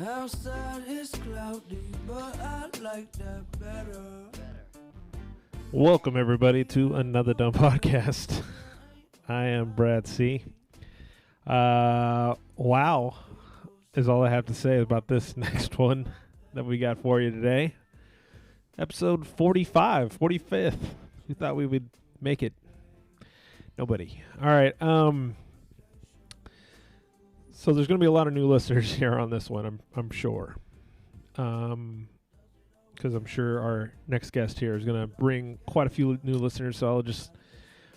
Outside is cloudy, but I like that better. Welcome, everybody, to another dumb podcast. I am Brad C. Wow is all I have to say about this next one that we got for you today. Episode 45, 45th. Who thought we would make it? Nobody. All right. So there's going to be a lot of new listeners here on this one, I'm sure. Because I'm sure our next guest here is going to bring quite a few new listeners, so I'll just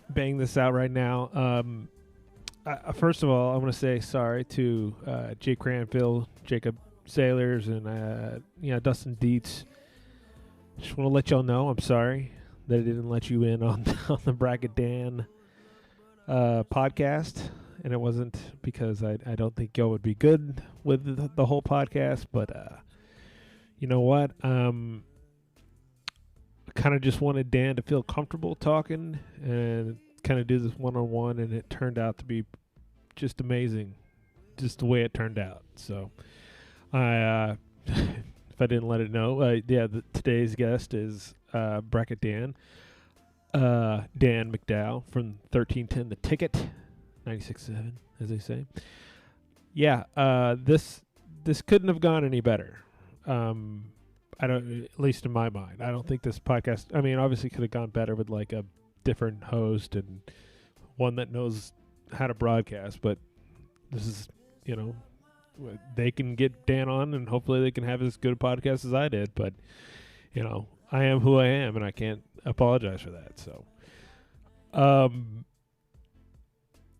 bang this out right now. First of all, I want to say sorry to Jake Cranfield, Jacob Sailors, and Dustin Dietz. Just want to let y'all know I'm sorry that I didn't let you in on the Bracket Dan podcast, and it wasn't because I don't think y'all would be good with the whole podcast, but you know what? I kind of just wanted Dan to feel comfortable talking and kind of do this one-on-one, and it turned out to be just amazing, just the way it turned out. So I if I didn't let it know, today's guest is Bracket Dan, Dan McDowell from 1310 The Ticket, 96.7, as they say. Yeah, this couldn't have gone any better. I don't, at least in my mind. I don't think this podcast, I mean, obviously could have gone better with like a different host and one that knows how to broadcast, but this is, they can get Dan on and hopefully they can have as good a podcast as I did, but, I am who I am and I can't apologize for that. So,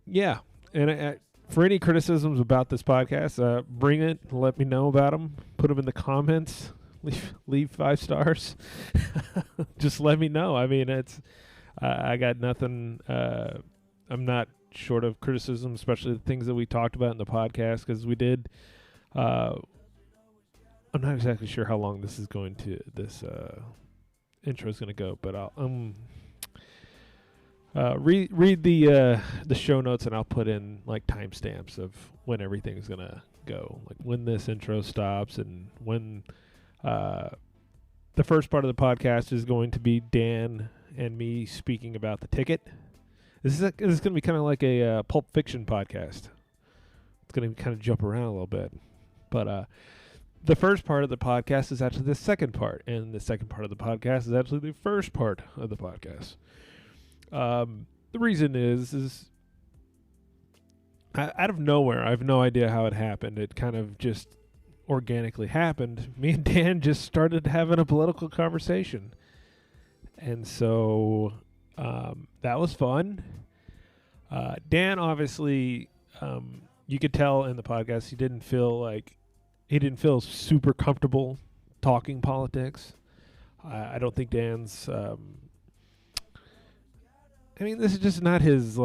yeah. And for any criticisms about this podcast, bring it, let me know about them, put them in the comments. Leave 5 stars. Just let me know. I mean, it's I got nothing. I'm not short of criticism, especially the things that we talked about in the podcast, because we did. I'm not exactly sure how long this intro is going to go, but I'll read the show notes, and I'll put in like timestamps of when everything's going to go, like when this intro stops and when. The first part of the podcast is going to be Dan and me speaking about The Ticket. This is going to be kind of like a Pulp Fiction podcast. It's going to kind of jump around a little bit. But the first part of the podcast is actually the second part, and the second part of the podcast is actually the first part of the podcast. The reason is out of nowhere, I have no idea how it happened. It kind of just organically happened. Me and Dan just started having a political conversation, and so that was fun. Dan, obviously, you could tell in the podcast he didn't feel super comfortable talking politics. I don't think Dan's this is just not his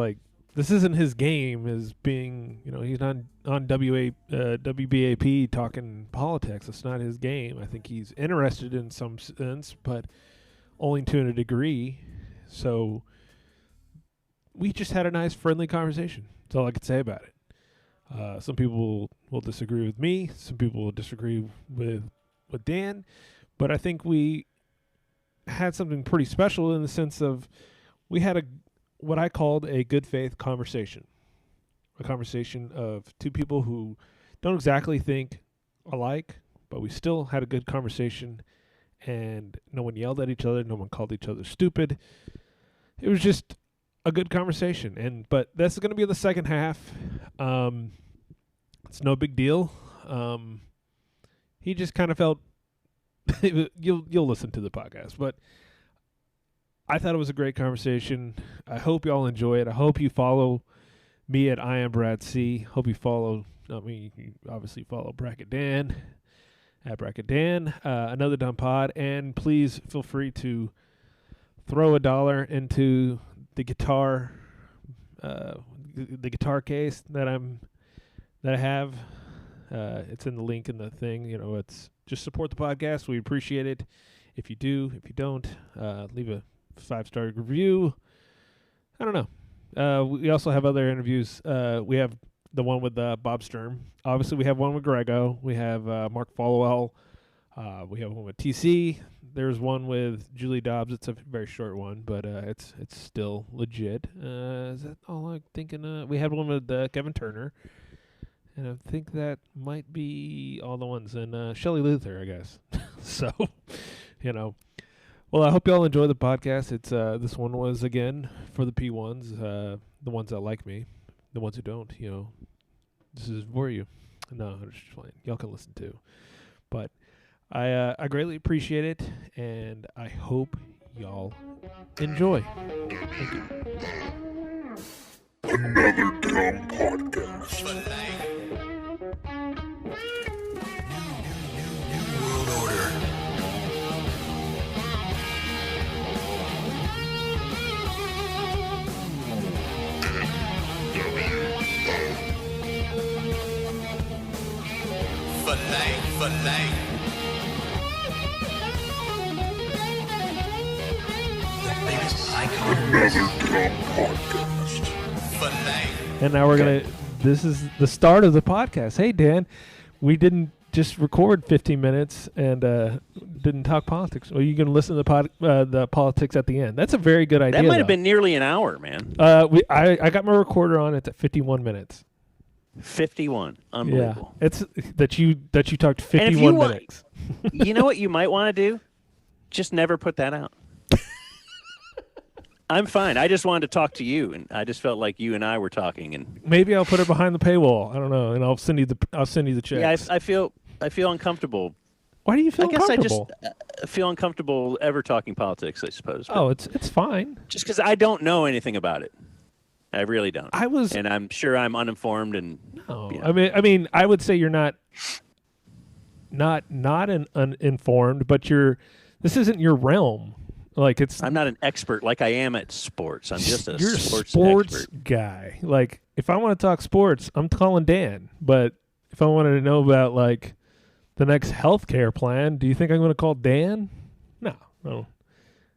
this isn't his game, as being, he's not on WBAP talking politics. It's not his game. I think he's interested in some sense, but only to a degree. So we just had a nice, friendly conversation. That's all I could say about it. Some people will disagree with me. Some people will disagree with Dan. But I think we had something pretty special in the sense of we had what I called a good faith conversation. A conversation of two people who don't exactly think alike, but we still had a good conversation, and no one yelled at each other, no one called each other stupid. It was just a good conversation. But that's going to be the second half. It's no big deal. He just kind of felt you'll listen to the podcast, but I thought it was a great conversation. I hope y'all enjoy it. I hope you follow me at I am Brad C. Hope you follow, you obviously follow Bracket Dan at Bracket Dan, another dumb pod. And please feel free to throw $1 into the guitar case that I have. It's in the link in the thing. It's just support the podcast. We appreciate it. If you do, if you don't, leave a 5-star review. I don't know. We also have other interviews. We have the one with Bob Sturm. Obviously, we have one with Grego. We have Mark Followell. We have one with TC. There's one with Julie Dobbs. It's a very short one, but it's still legit. Is that all I'm thinking? We had one with Kevin Turner. And I think that might be all the ones. And Shelley Luther, I guess. So, Well, I hope you all enjoy the podcast. It's this one was, again, for the P1s, the ones that like me. The ones who don't, this is for you. No, I'm just playing. Y'all can listen too. But I greatly appreciate it, and I hope y'all enjoy. Thank you. Another dumb podcast. New World Order. Filet. The biggest icon. Another dumb podcast. Filet. And now we're going to, this is the start of the podcast. Hey, Dan, we didn't just record 15 minutes and didn't talk politics. Are you going to listen to the politics at the end? That's a very good idea. That might have been nearly an hour, man. I got my recorder on. It's at 51 minutes. 51. Unbelievable. Yeah, it's that you talked 51 minutes. You know what you might want to do? Just never put that out. I'm fine. I just wanted to talk to you, and I just felt like you and I were talking. And maybe I'll put it behind the paywall. I don't know, and I'll send you the checks. Yeah, I feel uncomfortable. Why do you feel uncomfortable? I guess I just feel uncomfortable ever talking politics, I suppose. Oh, it's fine. Just because I don't know anything about it. I really don't. And I'm sure I'm uninformed. And no, I mean, I would say you're not uninformed, but this isn't your realm. Like I'm not an expert like I am at sports. I'm just you're sports expert guy. Like if I want to talk sports, I'm calling Dan. But if I wanted to know about like the next healthcare plan, do you think I'm going to call Dan? No.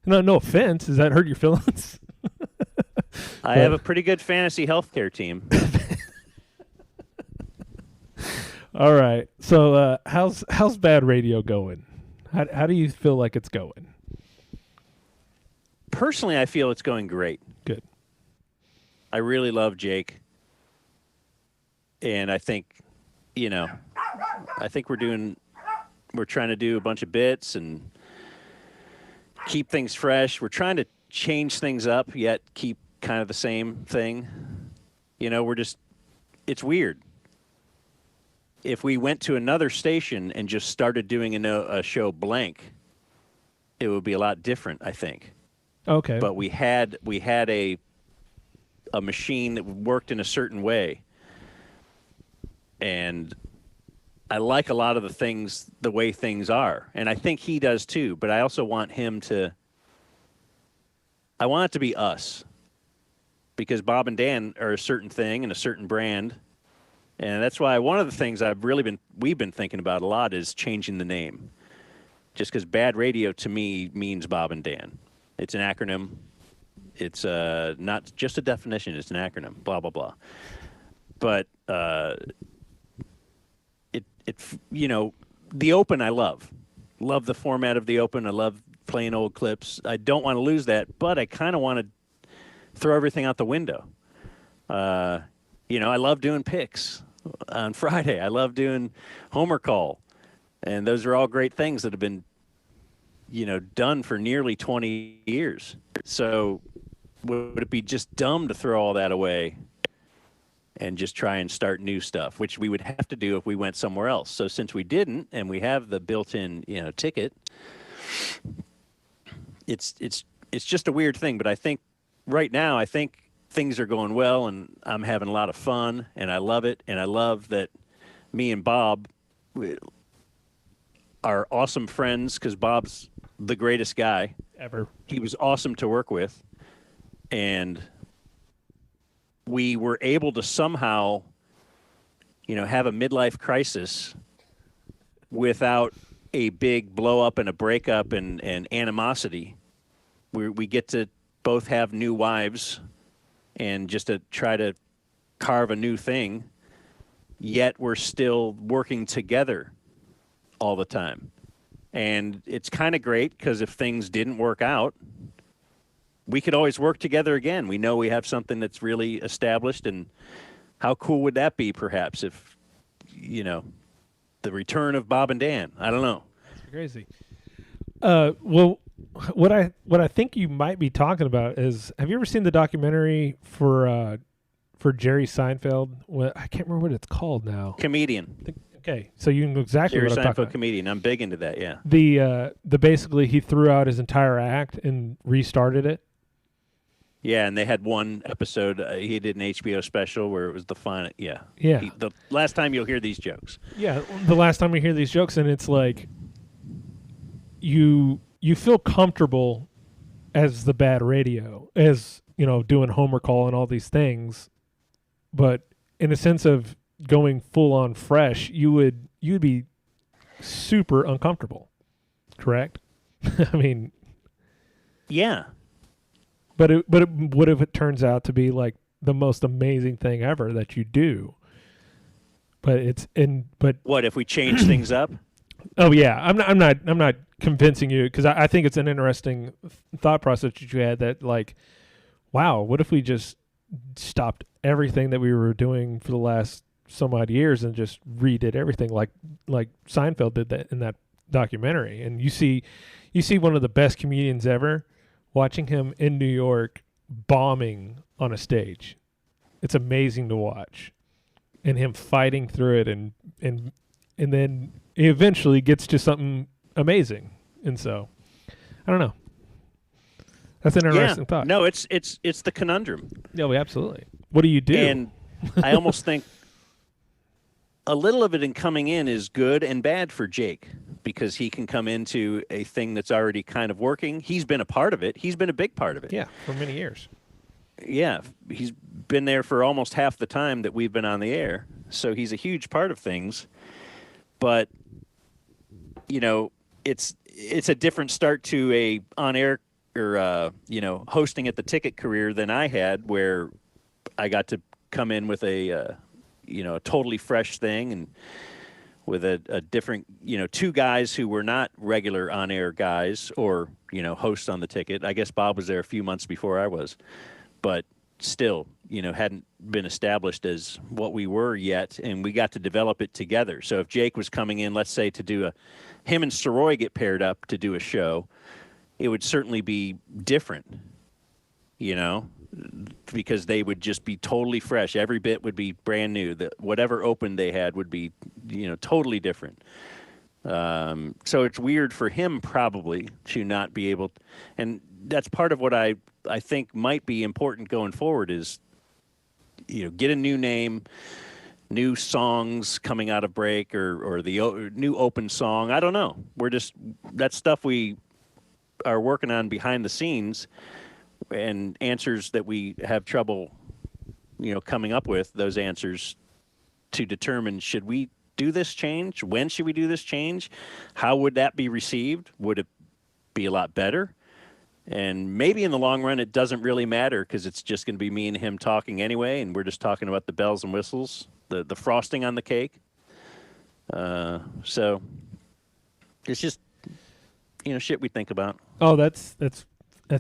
No offense. Does that hurt your feelings? I have a pretty good fantasy healthcare team. All right. So how's BaD Radio going? How do you feel like it's going? Personally, I feel it's going great. Good. I really love Jake. And I think, we're trying to do a bunch of bits and keep things fresh. We're trying to change things up, yet keep kind of the same thing. It's weird. If we went to another station and just started doing a show blank, it would be a lot different, I think. Okay. But we had a machine that worked in a certain way. And I like a lot of the way things are. And I think he does too, but I also want I want it to be us. Because Bob and Dan are a certain thing and a certain brand. And that's why one of the things we've been thinking about a lot is changing the name. Just because BaD Radio to me means Bob and Dan. It's an acronym. It's not just a definition. It's an acronym. Blah blah blah. But the Open I love the format of the Open. I love playing old clips. I don't want to lose that, but I kind of want to throw everything out the window. I love doing picks on Friday. I love doing Homer Call, and those are all great things that have been done for nearly 20 years. So would it be just dumb to throw all that away and just try and start new stuff, which we would have to do if we went somewhere else? So since we didn't, and we have the built-in, ticket, it's just a weird thing. But I think right now, things are going well, and I'm having a lot of fun, and I love it. And I love that me and Bob are awesome friends because Bob's the greatest guy ever. He was awesome to work with. And we were able to somehow, have a midlife crisis without a big blow up and a breakup and animosity. We get to both have new wives and just to try to carve a new thing. yet we're still working together all the time. And it's kind of great because if things didn't work out, we could always work together again. We know we have something that's really established, and how cool would that be, perhaps, if, the return of Bob and Dan? I don't know. That's crazy. Well, what I think you might be talking about is, have you ever seen the documentary for Jerry Seinfeld? I can't remember what it's called now. Comedian. Okay, so you know exactly Jerry what I'm talking Seinfeld about. Comedian. I'm big into that, yeah. The basically he threw out his entire act and restarted it. Yeah, and they had one episode. He did an HBO special where it was the final. Yeah. Yeah. The last time you'll hear these jokes. Yeah, the last time you hear these jokes, and it's like you feel comfortable as the BaD radio, as doing Homer Call and all these things, but in a sense of going full on fresh, you'd be super uncomfortable. Correct? I mean, yeah. But what if it turns out to be like the most amazing thing ever that you do? But What if we change things up? Oh yeah, I'm not convincing you, because I think it's an interesting thought process that you had, that like, wow, what if we just stopped everything that we were doing for the last some odd years and just redid everything like Seinfeld did that in that documentary? And you see one of the best comedians ever, watching him in New York bombing on a stage. It's amazing to watch, and him fighting through it, and then he eventually gets to something amazing. And so, I don't know. That's an interesting thought. No, it's the conundrum. No, absolutely. What do you do? And I almost think a little of it in coming in is good and bad for Jake, because he can come into a thing that's already kind of working. He's been a part of it. He's been a big part of it. Yeah, for many years. Yeah, he's been there for almost half the time that we've been on the air. So he's a huge part of things. But, it's a different start to a on-air or, hosting at the ticket career than I had, where I got to come in with a totally fresh thing, and with a different, two guys who were not regular on-air guys or, hosts on the ticket. I guess Bob was there a few months before I was, but still, hadn't been established as what we were yet, and we got to develop it together. So if Jake was coming in, let's say, to do him and Soroy get paired up to do a show, it would certainly be different, because they would just be totally fresh. Every bit would be brand new. Whatever open they had would be, totally different. So it's weird for him probably to not be able, and that's part of what I think might be important going forward is, get a new name, new songs coming out of break, or the new open song. I don't know. That's stuff we are working on behind the scenes, and answers that we have trouble, coming up with, those answers to determine, should we do this change? When should we do this change? How would that be received? Would it be a lot better? And maybe in the long run, it doesn't really matter, because it's just going to be me and him talking anyway, and we're just talking about the bells and whistles, the frosting on the cake. So it's just, shit we think about. Oh, that's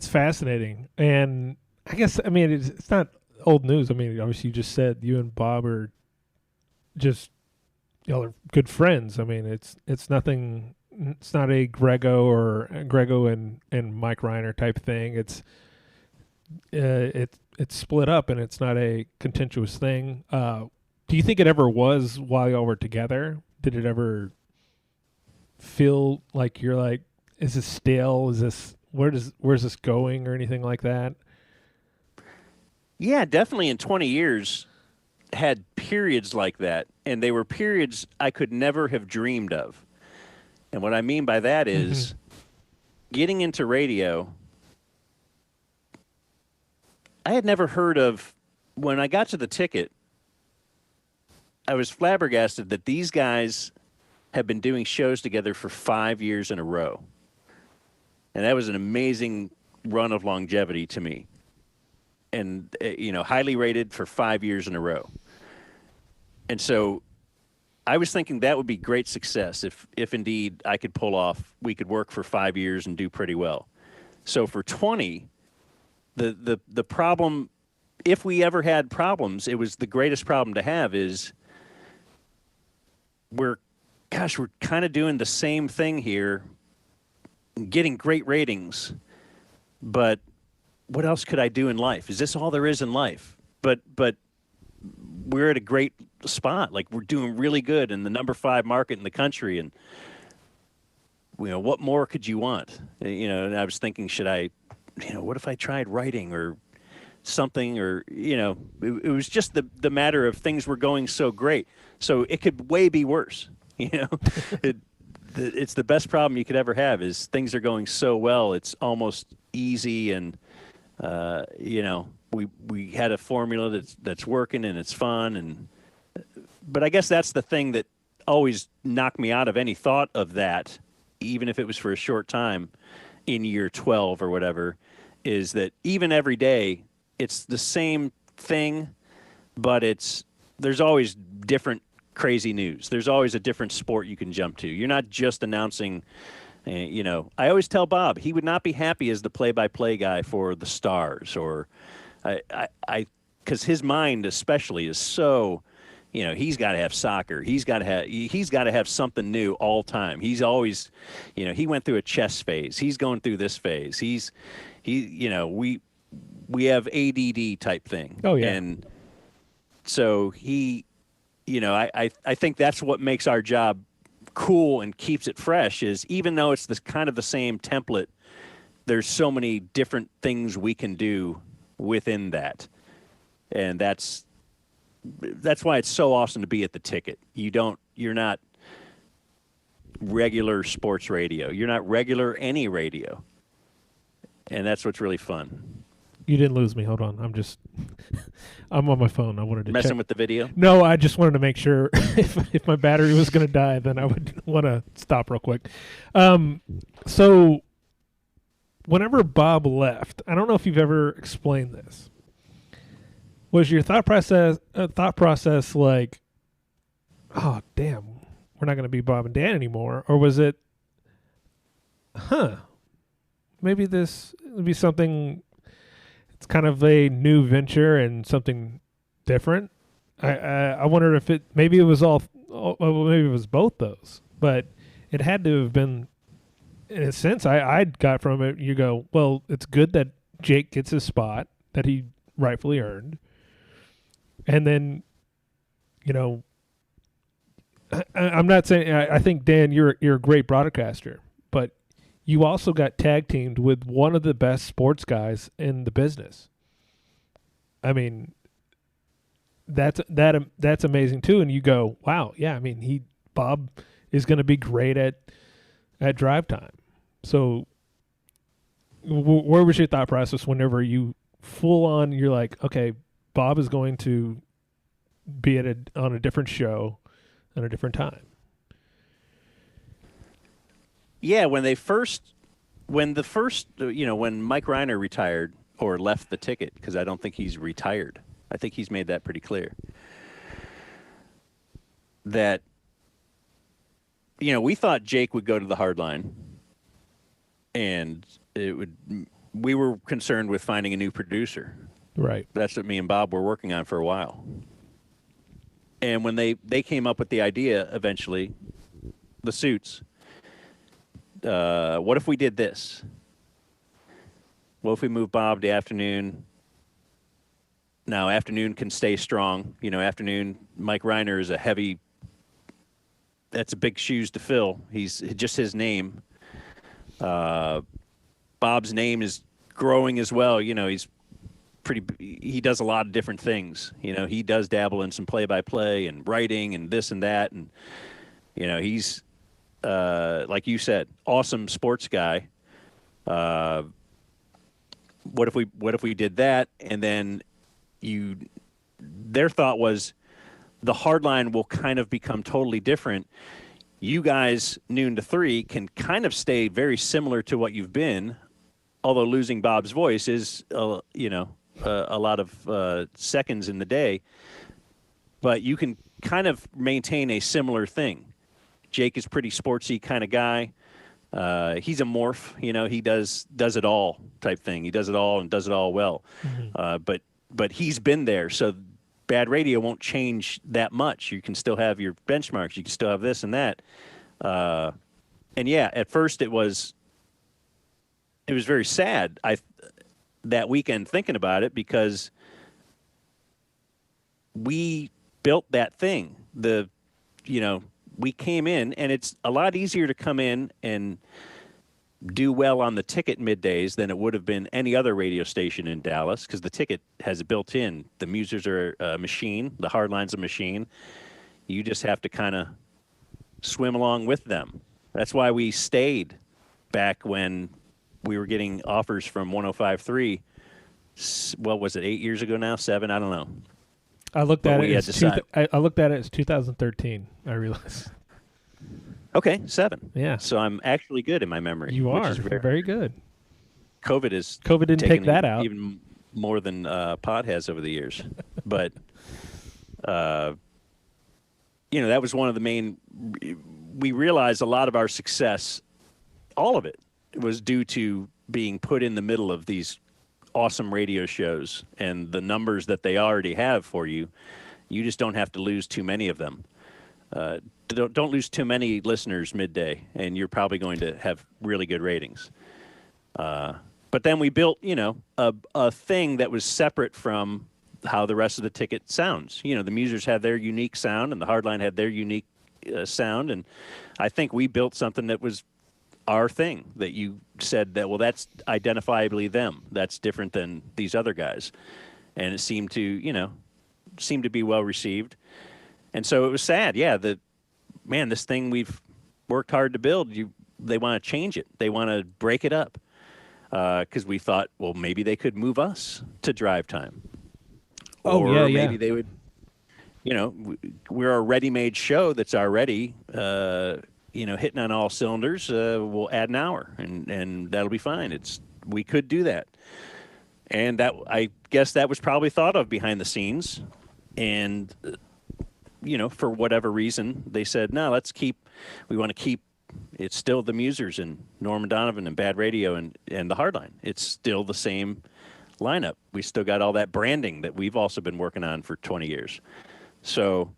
fascinating. And I guess, it's not old news. Obviously you just said you and Bob are just, y'all are good friends. It's nothing. It's not a Grego and Mike Reiner type thing. It's split up, and it's not a contentious thing. Do you think it ever was while y'all were together? Did it ever feel like you're like, is this stale? Is this where's this going, or anything like that? Yeah, definitely. In 20 years, had periods like that, and they were periods I could never have dreamed of. And what I mean by that is, getting into radio, I had never heard of, when I got to the ticket, I was flabbergasted that these guys have been doing shows together for 5 years in a row. And that was an amazing run of longevity to me. And, highly rated for 5 years in a row. And so I was thinking that would be great success if indeed I could pull off, we could work for 5 years and do pretty well. So for 20, the problem, if we ever had problems, it was the greatest problem to have is we're kind of doing the same thing here, getting great ratings, but what else could I do in life? Is this all there is in life? But we're at a great spot. Like, we're doing really good in the number 5 market in the country, and what more could you want? And I was thinking, should I, what if I tried writing or something, or it was just the matter of things were going so great, so it could way be worse. It's the best problem you could ever have is things are going so well, it's almost easy, and we had a formula that's working and it's fun, but I guess that's the thing that always knocked me out of any thought of that, even if it was for a short time in year 12 or whatever, is that even every day it's the same thing, but there's always different crazy news. There's always a different sport you can jump to. You're not just announcing, I always tell Bob he would not be happy as the play-by-play guy for the Stars, or because his mind especially is so, he's got to have soccer. He's got to have something new all time. He's always, he went through a chess phase. He's going through this phase. We have ADD type thing. Oh yeah. And so I think that's what makes our job cool and keeps it fresh, is even though it's kind of the same template, there's so many different things we can do within that. And that's why it's so awesome to be at the Ticket. You're not regular sports radio. You're not regular any radio. And that's what's really fun. You didn't lose me. Hold on. I'm on my phone. I wanted to messing check. with the video? No, I just wanted to make sure if my battery was going to die, then I would want to stop real quick. So whenever Bob left, I don't know if you've ever explained this. Was your thought process like, oh, damn, we're not going to be Bob and Dan anymore? Or was it, maybe this would be something, it's kind of a new venture and something different? I wondered if maybe it was maybe it was both those, but it had to have been, in a sense, I got from it, you go, well, it's good that Jake gets his spot that he rightfully earned. And then, I'm not saying, I think, Dan, you're a great broadcaster, but you also got tag teamed with one of the best sports guys in the business. I mean, that's amazing too. And you go, wow, yeah. I mean, Bob is going to be great at drive time. So, where was your thought process whenever you you're like, okay, Bob is going to be on a different show at a different time? Yeah, when Mike Reiner retired or left the Ticket, because I don't think he's retired. I think he's made that pretty clear. That, we thought Jake would go to the hardline, and we were concerned with finding a new producer. Right. That's what me and Bob were working on for a while. And when they came up with the idea, eventually, the suits, what if we did this? What if we moved Bob to afternoon? Now, afternoon can stay strong. Afternoon, Mike Reiner is that's a big shoes to fill. He's just his name. Bob's name is growing as well. He does a lot of different things. He does dabble in some play-by-play and writing and this and that. And, he's, like you said, awesome sports guy. What if we did that? And then their thought was the hardline will kind of become totally different. You guys, noon to 3, can kind of stay very similar to what you've been, although losing Bob's voice is, a lot of seconds in the day. But you can kind of maintain a similar thing. Jake is pretty sportsy kind of guy. He's a morph, he does it all type thing. He does it all and does it all well. But he's been there, so BaD Radio won't change that much. You can still have your benchmarks. You can still have this and that. And yeah, at first it was very sad. That weekend thinking about it, because we built that thing. We came in, and it's a lot easier to come in and do well on the ticket middays than it would have been any other radio station in Dallas, because the ticket has it built in. The musers are a machine. The hardline's a machine. You just have to kind of swim along with them. That's why we stayed back when we were getting offers from 105.3. What was it, 8 years ago now? 7? I don't know. I looked at it. I looked at it as 2013. I realized. Okay, 7. Yeah. So I'm actually good in my memory. You are very, very good. COVID didn't take that out even more than Pod has over the years, but that was one of the main. We realized a lot of our success, all of it, was due to being put in the middle of these awesome radio shows, and the numbers that they already have for you. You just don't have to lose too many of them. Don't lose too many listeners midday, and you're probably going to have really good ratings. But then we built, a thing that was separate from how the rest of the ticket sounds. The musers had their unique sound, and the hardline had their unique sound. And I think we built something that was our thing, that you said that, well, that's identifiably them. That's different than these other guys. And it seemed to be well received. And so it was sad. Yeah, this thing we've worked hard to build, they want to change it. They want to break it up. Because we thought, well, maybe they could move us to drive time. Or maybe they would, we're a ready-made show that's already, hitting on all cylinders. We'll add an hour, and that'll be fine. We could do that. And I guess that was probably thought of behind the scenes. And, for whatever reason, they said, no, we want to keep. It's still the musers and Norman Donovan and BaD Radio and the hardline. It's still the same lineup. We still got all that branding that we've also been working on for 20 years. So,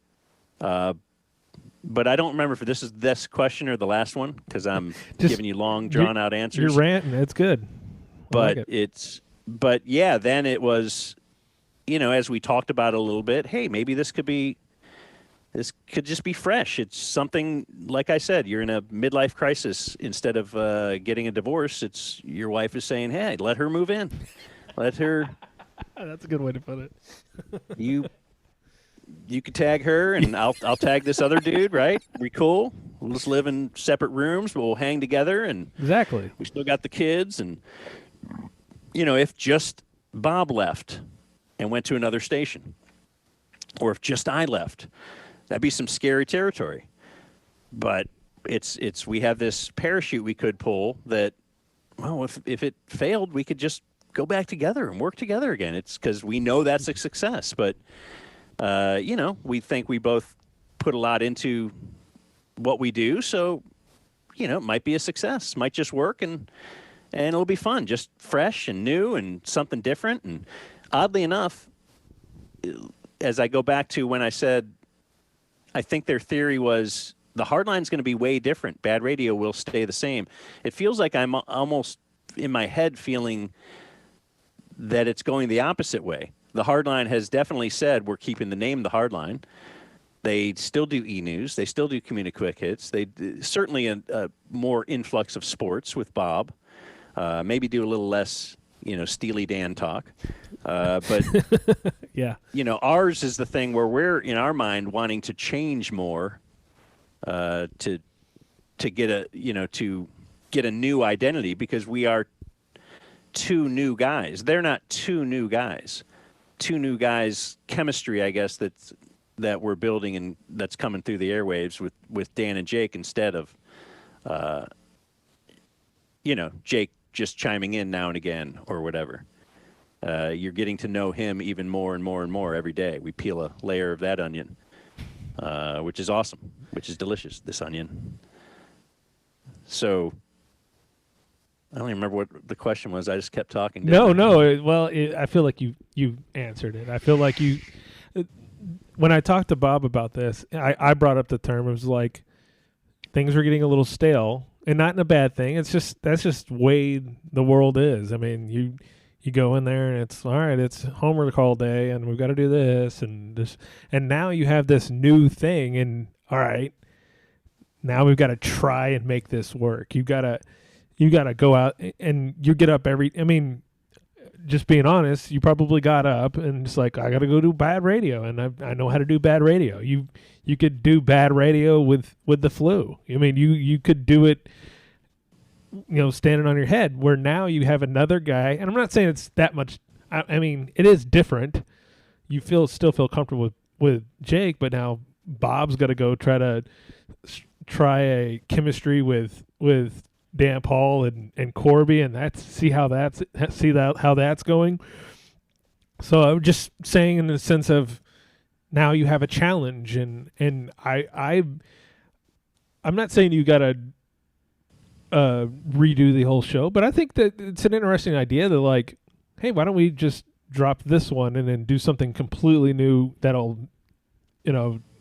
but I don't remember if this is this question or the last one, because I'm giving you long, drawn-out answers. You're ranting. It's good. But then it was, as we talked about it a little bit, hey, maybe this could just be fresh. It's something, like I said, you're in a midlife crisis. Instead of getting a divorce, it's your wife is saying, hey, let her move in. Let her. That's a good way to put it. You could tag her, and I'll tag this other dude, right? We cool? We'll just live in separate rooms, but we'll hang together. And exactly. We still got the kids. And, if just Bob left and went to another station, or if just I left, that'd be some scary territory. But we have this parachute we could pull that, well, if it failed, we could just go back together and work together again. It's because we know that's a success. But, we think we both put a lot into what we do. So, it might be a success, might just work, and it'll be fun, just fresh and new and something different. And oddly enough, as I go back to when I said, I think their theory was the hardline's going to be way different. BaD Radio will stay the same. It feels like I'm almost in my head feeling that it's going the opposite way. The hardline has definitely said we're keeping the name the hardline. They still do e-news. They still do community quick hits. They certainly a more influx of sports with Bob. Maybe do a little less, Steely Dan talk. But yeah, ours is the thing where we're in our mind wanting to change more, to get a new identity, because we are two new guys. They're not two new guys. Two new guys chemistry, I guess, that we're building, and that's coming through the airwaves with Dan and Jake, instead of Jake just chiming in now and again or whatever. You're getting to know him even more and more and more every day. We peel a layer of that onion. which is awesome, which is delicious, this onion. So I don't even remember what the question was. I just kept talking. I feel like you answered it. I feel like you. When I talked to Bob about this, I brought up the term. It was like things were getting a little stale, and not in a bad thing. It's just that's just way the world is. I mean, you go in there and it's all right. It's homework all day, and we've got to do this and this, and now you have this new thing, and all right, now we've got to try and make this work. You gotta go out and you get up every. I mean, just being honest, you probably got up and it's like I got to go do BaD radio, and I know how to do BaD radio. You could do BaD radio with the flu. I mean, you could do it, standing on your head. Where now you have another guy, and I'm not saying it's that much. I mean, it is different. You still feel comfortable with Jake, but now Bob's got to go try a chemistry with Dan Paul and Corby, and how that's going. So I'm just saying in the sense of now you have a challenge, and I'm not saying you got to redo the whole show, but I think that it's an interesting idea that like, hey, why don't we just drop this one and then do something completely new that'll,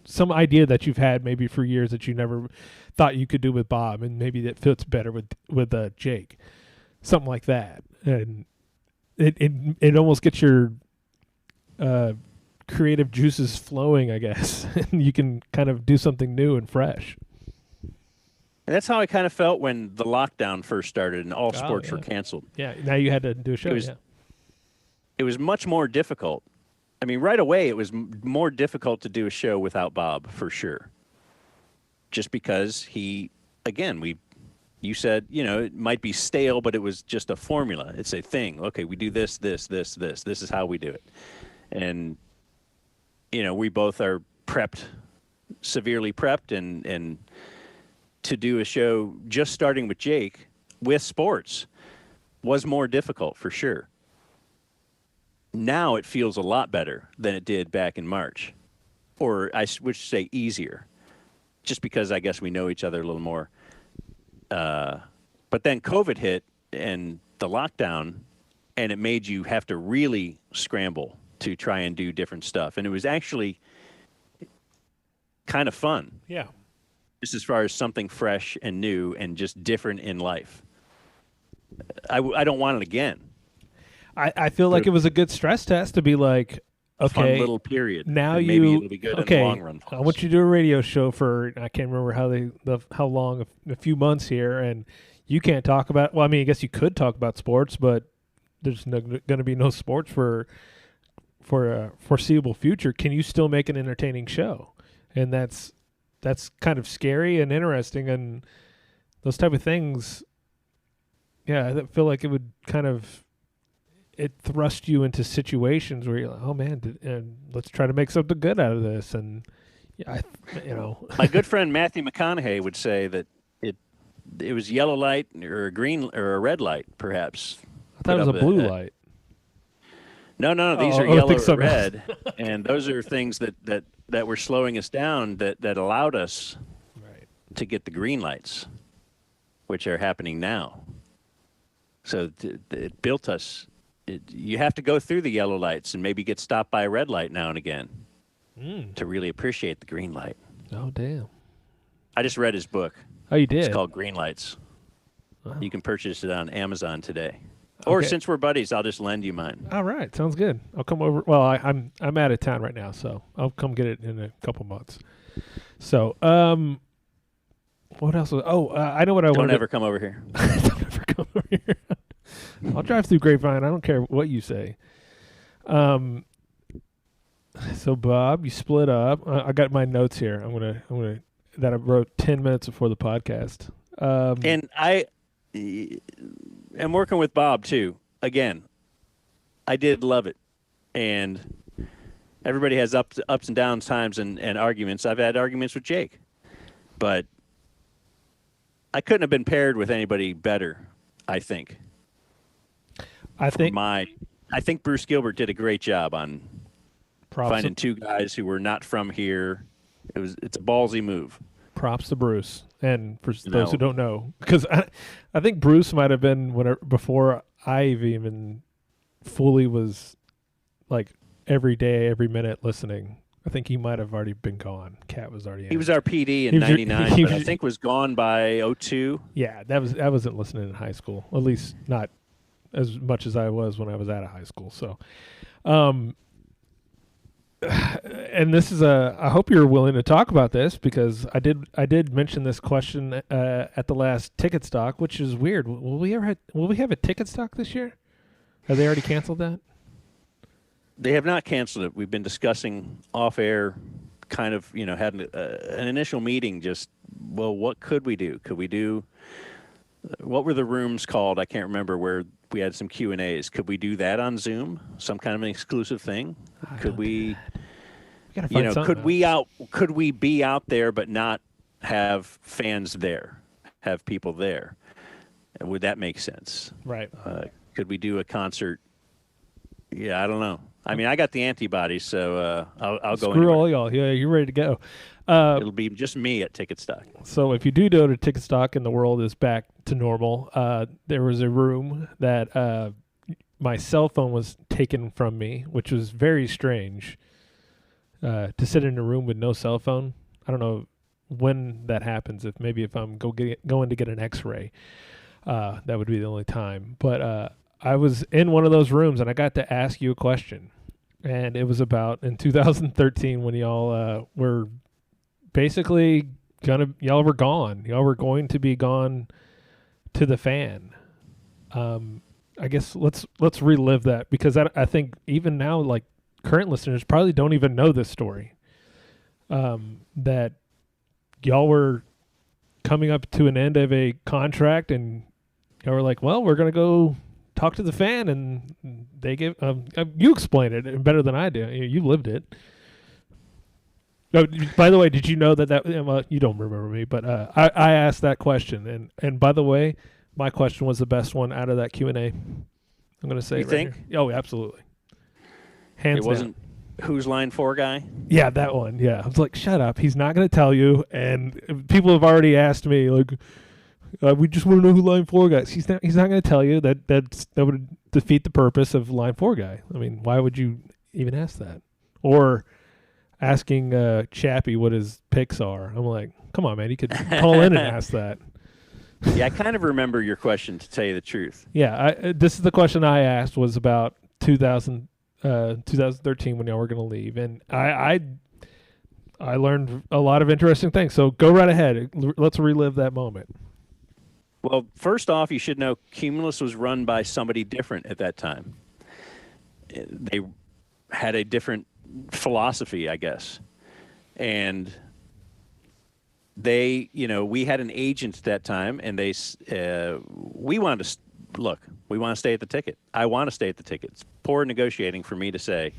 some idea that you've had maybe for years that you never thought you could do with Bob, and maybe that fits better with Jake, something like that, and it almost gets your creative juices flowing, I guess, and you can kind of do something new and fresh. And that's how I kind of felt when the lockdown first started and all sports were canceled. Yeah, now you had to do a show. It was much more difficult. I mean, right away, it was more difficult to do a show without Bob, for sure. Just because you said, it might be stale, but it was just a formula. It's a thing. Okay, we do this, this, this, this. This is how we do it. And, we both are severely prepped, and to do a show just starting with Jake with sports was more difficult, for sure. Now it feels a lot better than it did back in March, or I would say easier, just because I guess we know each other a little more. But then COVID hit and the lockdown, and it made you have to really scramble to try and do different stuff. And it was actually kind of fun. Yeah. Just as far as something fresh and new and just different in life. I don't want it again. I feel like it was a good stress test to be like, okay, fun little period. Now maybe it'll be good in the long run. I want you to do a radio show for I can't remember how long, a few months here, and you can't talk about. Well, I mean, I guess you could talk about sports, but there's going to be no sports for a foreseeable future. Can you still make an entertaining show? And that's kind of scary and interesting, and those type of things. Yeah, I feel like it would kind of. It thrust you into situations where you're like, oh man, let's try to make something good out of this. And my good friend Matthew McConaughey would say that it was yellow light or a green or a red light, perhaps. I thought it was a blue light. No, these are yellow or red, and those are things that were slowing us down that allowed us to get the green lights, which are happening now. So it built us. You have to go through the yellow lights and maybe get stopped by a red light now and again to really appreciate the green light. Oh, damn. I just read his book. Oh, you did? It's called Green Lights. Wow. You can purchase it on Amazon today. Okay. Or since we're buddies, I'll just lend you mine. All right. Sounds good. I'll come over. Well, I'm out of town right now, so I'll come get it in a couple months. So, what else? I know what I want. Don't ever come over here. Don't ever come over here. I'll drive through Grapevine. I don't care what you say. So Bob, you split up. I got my notes here. I'm gonna that I wrote 10 minutes before the podcast. And I am working with Bob too. Again, I did love it, and everybody has ups and downs times and arguments. I've had arguments with Jake, but I couldn't have been paired with anybody better. I think Bruce Gilbert did a great job on finding two guys who were not from here It's a ballsy move. Props to Bruce. And for You those who know. don't know, because I think Bruce might have been before I even fully was like every day, every minute listening. I think he might have already been gone. Cat was already in. He was our PD in He was your- '99, he but I was- think was gone by '02. Yeah, I wasn't listening in high school. At least not as much as I was when I was out of high school. So, and this is I hope you're willing to talk about this because I did mention this question at the last ticket stock, which is weird. Will we have a ticket stock this year? Have they already canceled that? They have not canceled it. We've been discussing off air, kind of, had an initial meeting. Just, well, what could we do? Could we do? What were the rooms called? I can't remember, where we had some Q&As. Could we do that on Zoom? Some kind of an exclusive thing? Could we? Gotta find something Could we be out there but not have fans there, have people there? Would that make sense? Right. Could we do a concert? Yeah, I don't know. I mean, I got the antibodies, so I'll go. Screw all y'all. Yeah, you're ready to go. It'll be just me at Ticket Stock. So if you do go to Ticket Stock and the world is back to normal, there was a room that my cell phone was taken from me, which was very strange. To sit in a room with no cell phone. I don't know when that happens. If I'm going to get an X-ray, that would be the only time. But I was in one of those rooms and I got to ask you a question, and it was about in 2013 when y'all were basically y'all were gone. Y'all were going to be gone to the fan. I guess let's relive that because I think even now, like, current listeners probably don't even know this story. That y'all were coming up to an end of a contract and y'all were like, well, we're going to go talk to the fan, and they give you explain it better than I do. You lived it. Oh, by the way, did you know that well, you don't remember me, but I asked that question, and by the way, my question was the best one out of that Q&A. I'm going to say You it right think? here. Oh, absolutely. Hands It down. wasn't Who's Line 4 guy? Yeah, that one. Yeah, I was like, shut up. He's not going to tell you. And people have already asked me, like, we just want to know who Line 4 guy is. He's not going to tell you. That would defeat the purpose of Line 4 guy. I mean, why would you even ask that? Or asking Chappie what his picks are. I'm like, come on, man. You could call in and ask that. Yeah, I kind of remember your question, to tell you the truth. Yeah, this is the question I asked was about 2013 when y'all were going to leave, and I learned a lot of interesting things. So go right ahead. Let's relive that moment. Well, first off, you should know Cumulus was run by somebody different at that time. They had a different philosophy, I guess, and they, we had an agent at that time, and we wanted to look. We want to stay at the ticket. I want to stay at the ticket. It's poor negotiating for me to say,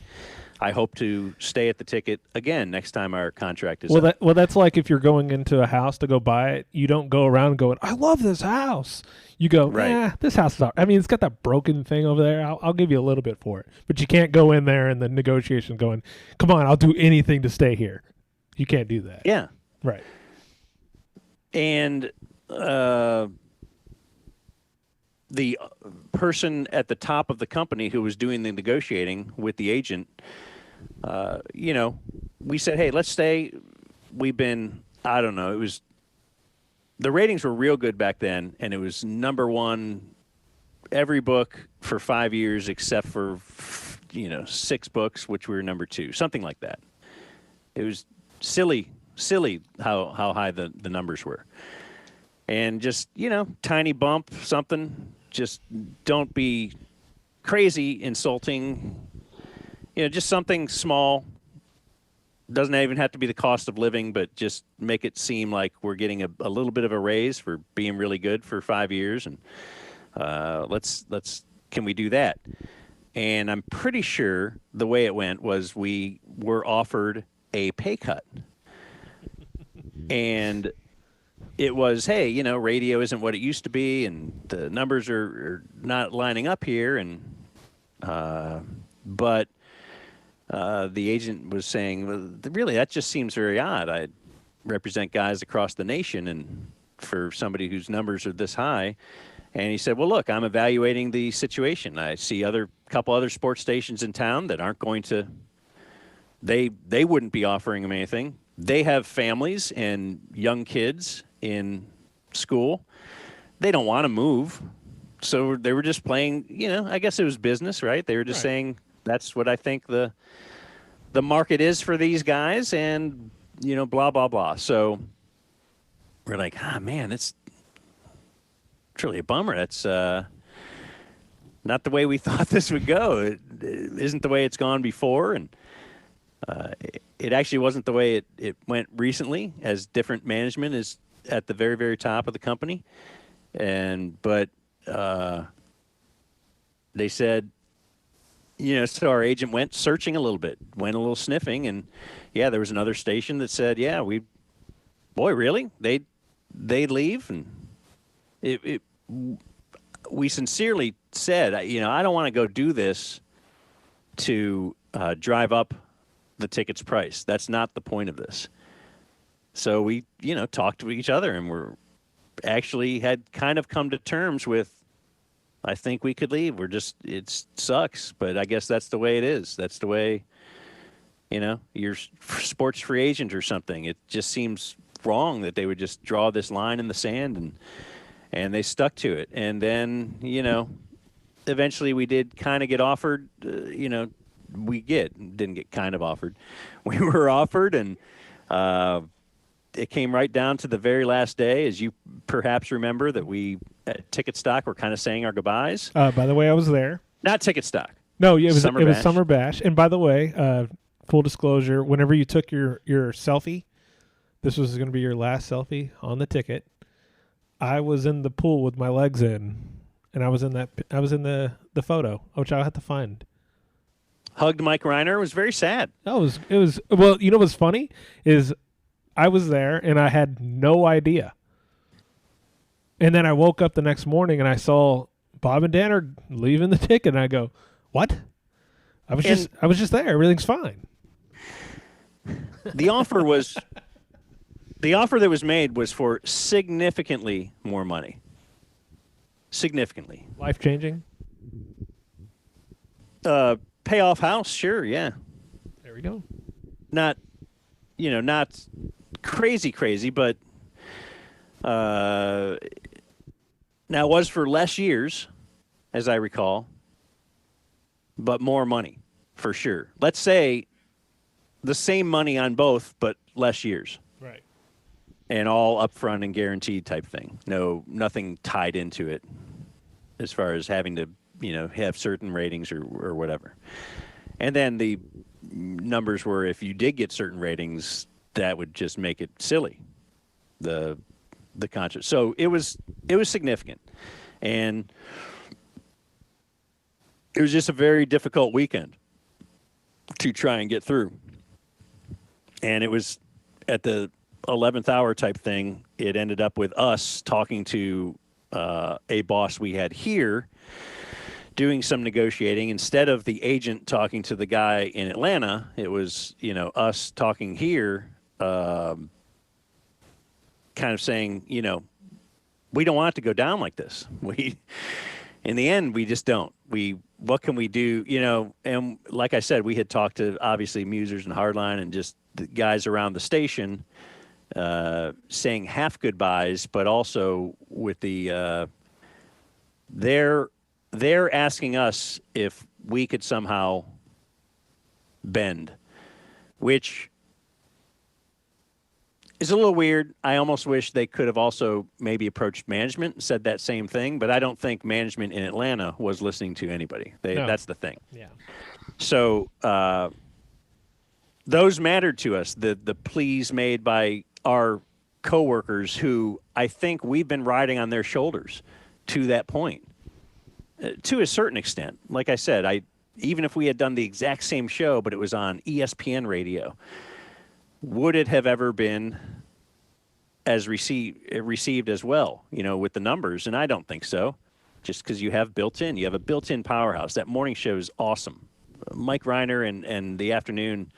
I hope to stay at the ticket again next time our contract is up. That's like if you're going into a house to go buy it, you don't go around going, I love this house. You go, Right. This house is all right. I mean, it's got that broken thing over there. I'll give you a little bit for it. But you can't go in there and the negotiation going, come on, I'll do anything to stay here. You can't do that. Yeah. Right. And the person at the top of the company who was doing the negotiating with the agent, we said, hey, let's stay. We've been, I don't know, the ratings were real good back then, and it was number one every book for 5 years except for, 6 books, which we were number 2, something like that. It was silly how high the numbers were. And just, tiny bump, something. Just don't be crazy insulting. Just something small. Doesn't even have to be the cost of living, but just make it seem like we're getting a little bit of a raise for being really good for 5 years. And can we do that? And I'm pretty sure the way it went was we were offered a pay cut. And it was, hey, radio isn't what it used to be, and the numbers are not lining up here, and but the agent was saying, well, really, that just seems very odd. I represent guys across the nation, and for somebody whose numbers are this high. And he said, well, look, I'm evaluating the situation. I see couple other sports stations in town that aren't going to, they wouldn't be offering them anything. They have families and young kids in school. They don't want to move. So they were just playing, I guess it was business, right? They were just saying, that's what I think the market is for these guys, and, blah, blah, blah. So we're like, man, it's really a bummer. That's not the way we thought this would go. It isn't the way it's gone before, and it actually wasn't the way it went recently, as different management is at the very, very top of the company. But they said, so our agent went searching a little bit, went a little sniffing, and yeah, there was another station that said, yeah, boy, really? They leave? And we sincerely said, I don't want to go do this to drive up the ticket's price. That's not the point of this. So we, talked to each other, and we're actually had kind of come to terms with, I think we could leave. It sucks, but I guess that's the way it is. That's the way, you're sports free agent or something. It just seems wrong that they would just draw this line in the sand, and they stuck to it. And then, eventually we did kind of get offered, didn't get kind of offered. We were offered, and it came right down to the very last day, as you perhaps remember, that we at Ticket Stock were kind of saying our goodbyes. By the way, I was there. Not Ticket Stock. No, it was Summer Bash. And by the way, full disclosure, whenever you took your selfie, this was going to be your last selfie on the ticket. I was in the pool with my legs in, and I was in the photo, which I'll have to find. Hugged Mike Reiner. It was very sad. No, it was well, what's funny is I was there and I had no idea. And then I woke up the next morning and I saw Bob and Dan are leaving the ticket, and I go, "What?" I was just there. Everything's fine. The offer that was made was for significantly more money. Significantly. Life-changing? Payoff house, sure, yeah. There we go. Not crazy, but now it was for less years, as I recall, but more money, for sure. Let's say the same money on both, but less years. Right. And all upfront and guaranteed type thing. Nothing tied into it as far as having to, have certain ratings or whatever. And then the numbers were, if you did get certain ratings, that would just make it silly, the contract. So it was significant. And it was just a very difficult weekend to try and get through. And it was at the 11th hour type thing. It ended up with us talking to a boss we had here, doing some negotiating. Instead of the agent talking to the guy in Atlanta, it was, us talking here, kind of saying, we don't want it to go down like this. In the end, we just don't. What can we do? And like I said, we had talked to obviously Musers and Hardline and just the guys around the station, saying half goodbyes, but also with the, they're asking us if we could somehow bend, which is a little weird. I almost wish they could have also maybe approached management and said that same thing, but I don't think management in Atlanta was listening to anybody. No. That's the thing. Yeah. So those mattered to us, the pleas made by our coworkers who I think we've been riding on their shoulders to that point. To a certain extent. Like I said, even if we had done the exact same show, but it was on ESPN radio, would it have ever been as received as well, with the numbers? And I don't think so, just because you have a built-in powerhouse. That morning show is awesome. Mike Reiner and the afternoon,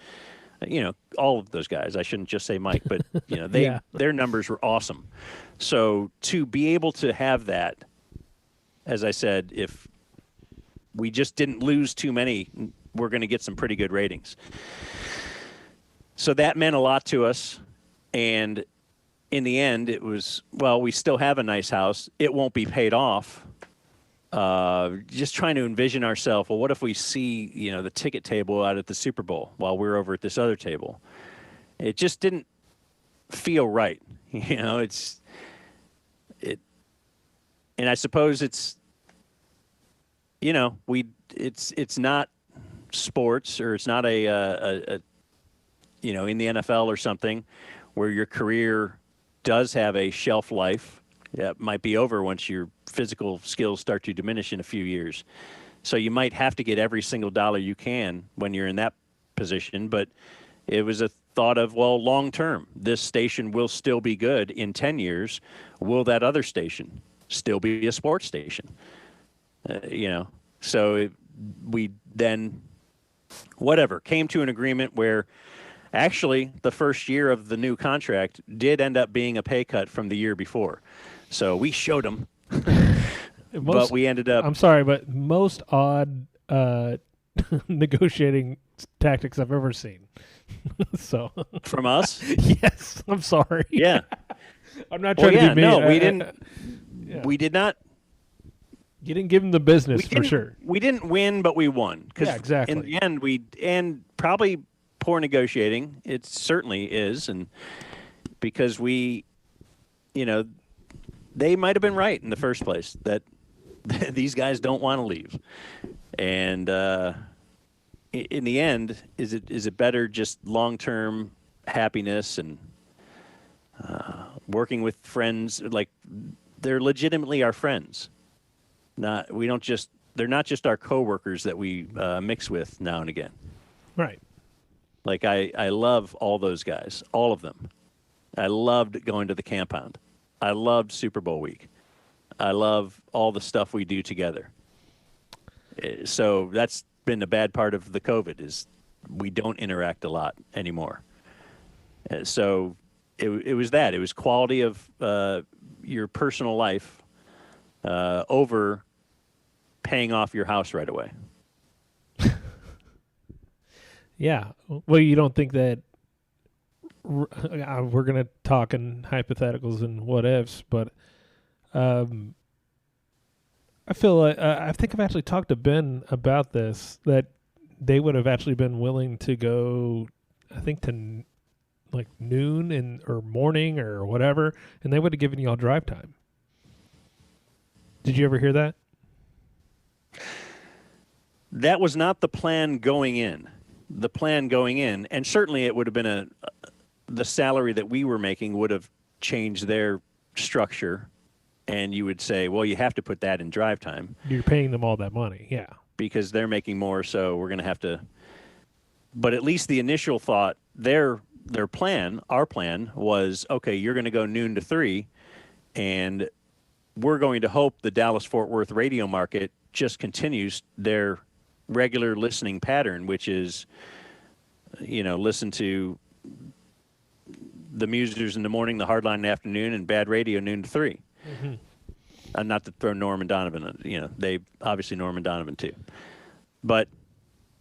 all of those guys. I shouldn't just say Mike, but Yeah. their numbers were awesome. So to be able to have that, as I said, if we just didn't lose too many, we're going to get some pretty good ratings. So that meant a lot to us. And in the end, it was, well, we still have a nice house. It won't be paid off. Just trying to envision ourselves, well, what if we see, the ticket table out at the Super Bowl while we're over at this other table? It just didn't feel right. And I suppose it's, it's not sports, or it's not a in the NFL or something where your career does have a shelf life. That might be over once your physical skills start to diminish in a few years. So you might have to get every single dollar you can when you're in that position. But it was a thought of, well, long term, this station will still be good in 10 years. Will that other station still be a sports station? So we then, came to an agreement where actually the first year of the new contract did end up being a pay cut from the year before. So we showed them, but we ended up. I'm sorry, but most odd negotiating tactics I've ever seen. So from us? Yes, I'm sorry. Yeah. I'm not trying to be mean. No, we didn't. We did not. You didn't give them the business for sure. We didn't win, but we won. Yeah, exactly. In the end, and probably poor negotiating. It certainly is, and because we, they might have been right in the first place that these guys don't want to leave, and in the end, is it better just long-term happiness and working with friends? Like, they're legitimately our friends. They're not just our coworkers that we mix with now and again. Right. Like, I love all those guys, all of them. I loved going to the compound. I loved Super Bowl week. I love all the stuff we do together. So that's been a bad part of the COVID, is we don't interact a lot anymore. So it was that. It was quality of your personal life over paying off your house right away. Yeah. Well, you don't think that we're going to talk in hypotheticals and what ifs, but I feel like I think I've actually talked to Ben about this, that they would have actually been willing to go, I think, to like noon or morning or whatever, and they would have given you all drive time. Did you ever hear that? That was not the plan going in. The plan going in, and certainly it would have been the salary that we were making would have changed their structure, and you would say, well, you have to put that in drive time. You're paying them all that money, yeah. Because they're making more, so we're going to have to. But at least the initial thought, their plan, our plan, was, okay, you're going to go noon to 3, and we're going to hope the Dallas-Fort Worth radio market just continues their regular listening pattern, which is, listen to the Musers in the morning, the Hardline in the afternoon, and BaD Radio noon to 3. Mm-hmm. And not to throw Norman Donovan, they obviously Norman Donovan too. But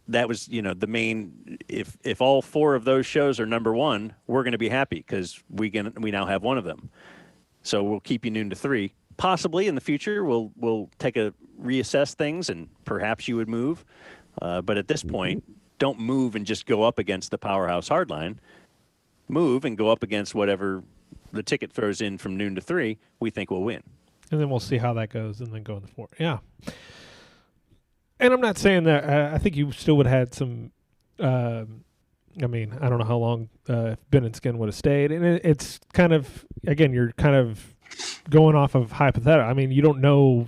that was, the main. If all 4 of those shows are number 1, we're going to be happy because we now have one of them. So we'll keep you noon to 3. Possibly in the future, we'll reassess things, and perhaps you would move. But at this point, don't move and just go up against the powerhouse Hardline. Move and go up against whatever the ticket throws in from noon to 3. We think we'll win. And then we'll see how that goes, and then go in the 4. Yeah. And I'm not saying that. I think you still would have had some. I don't know how long Ben and Skin would have stayed, and it's kind of, again, you're kind of going off of hypothetical. I mean, you don't know.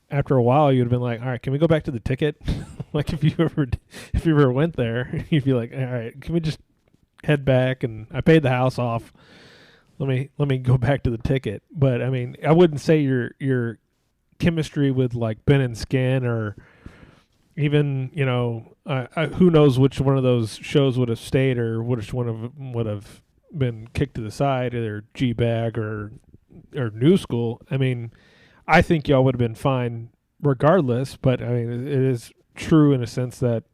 After a while, you'd have been like, all right, can we go back to the ticket? Like, if you ever went there, you'd be like, all right, can we just head back? And I paid the house off. Let me go back to the ticket. But I mean, I wouldn't say your chemistry with like Ben and Skin or even who knows which one of those shows would have stayed or which one of them would have been kicked to the side, either G-Bag or New School. I mean, I think y'all would have been fine regardless, but I mean, it is true in a sense that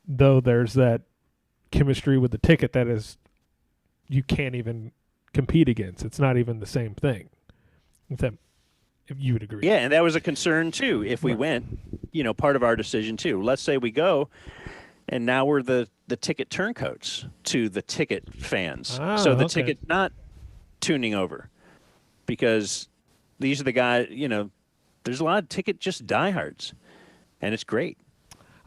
though there's that chemistry with the ticket that is you can't even compete against. It's not even the same thing. If you would agree. Yeah, and that was a concern too. If we went, part of our decision too. Let's say we go, and now we're the ticket turncoats to the ticket fans. So the ticket not tuning over, because these are the guys. There's a lot of ticket just diehards, and it's great.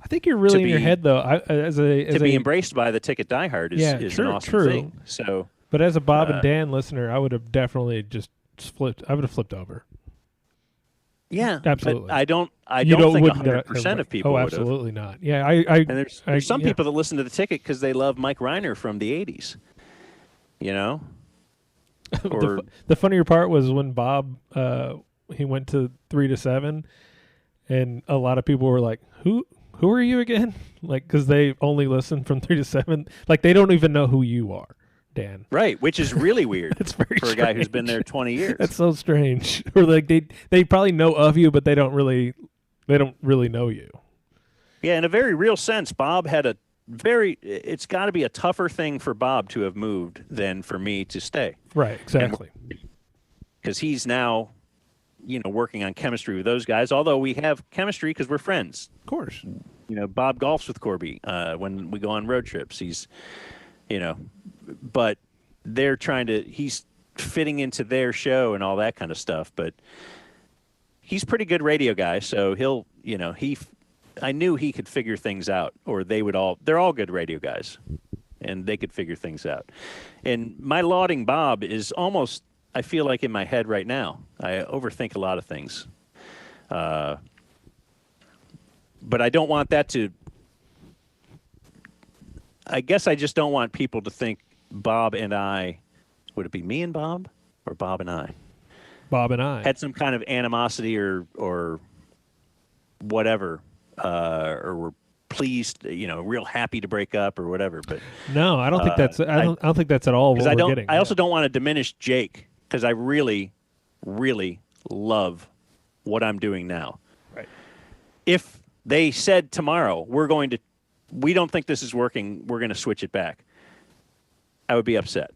I think you're really in your head though. To be embraced by the ticket diehard is an awesome thing. So, but as a Bob and Dan listener, I would have definitely just flipped. I would have flipped over. Yeah, absolutely. But I don't think 100% of people would have. Absolutely not. Yeah, and there's some people that listen to the ticket because they love Mike Reiner from the 80s. Or the funnier part was when Bob he went to 3 to 7, and a lot of people were like, "Who are you again?" Like, because they only listen from 3 to 7. Like, they don't even know who you are, Dan. Right, which is really weird. It's very for a guy who's been there 20 years. That's so strange. Or like they probably know of you, but they don't really know you. Yeah, in a very real sense, Bob had it's got to be a tougher thing for Bob to have moved than for me to stay. Right, exactly. Because he's now, working on chemistry with those guys, although we have chemistry because we're friends. Of course. Bob golfs with Corby when we go on road trips. He's, but he's fitting into their show and all that kind of stuff. But he's a pretty good radio guy, so he'll, I knew he could figure things out, or they're all good radio guys, and they could figure things out. And my lauding Bob is almost, I feel like, in my head right now. I overthink a lot of things. But I don't want that to, I guess I just don't want people to think Bob and I, would it be me and Bob or Bob and I? Bob and I. Had some kind of animosity or whatever, or were pleased, real happy to break up or whatever. But no, I don't think that's, I don't think that's at all what we're getting. I also don't want to diminish Jake, because I really, really love what I'm doing now. Right. If they said tomorrow, we don't think this is working, we're going to switch it back, I would be upset.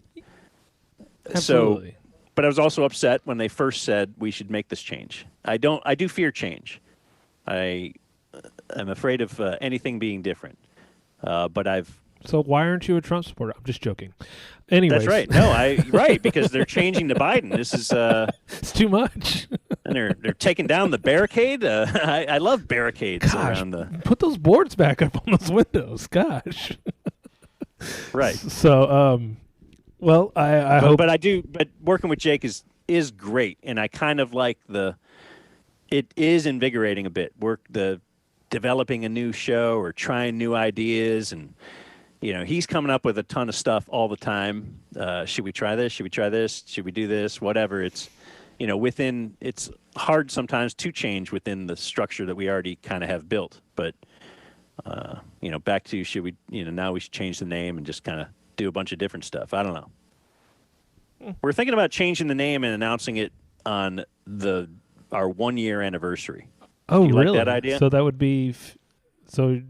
Absolutely. So, but I was also upset when they first said we should make this change. I do fear change. I'm afraid of anything being different. So why aren't you a Trump supporter? I'm just joking. Anyways. That's right. No, right, because they're changing to Biden. This is it's too much. And they're taking down the barricade. I love barricades around the. Put those boards back up on those windows. Gosh. Right. So, well, I hope. But But working with Jake is great, and I kind of like it is invigorating a bit. Developing a new show or trying new ideas, and he's coming up with a ton of stuff all the time. Should we try this? Should we try this? Should we do this? Whatever. It's it's hard sometimes to change within the structure that we already kind of have built. But back to should we now we should change the name and just kind of do a bunch of different stuff. I don't know. We're thinking about changing the name and announcing it on our 1-year anniversary. Oh, do you really? Like that idea? So that would be sometime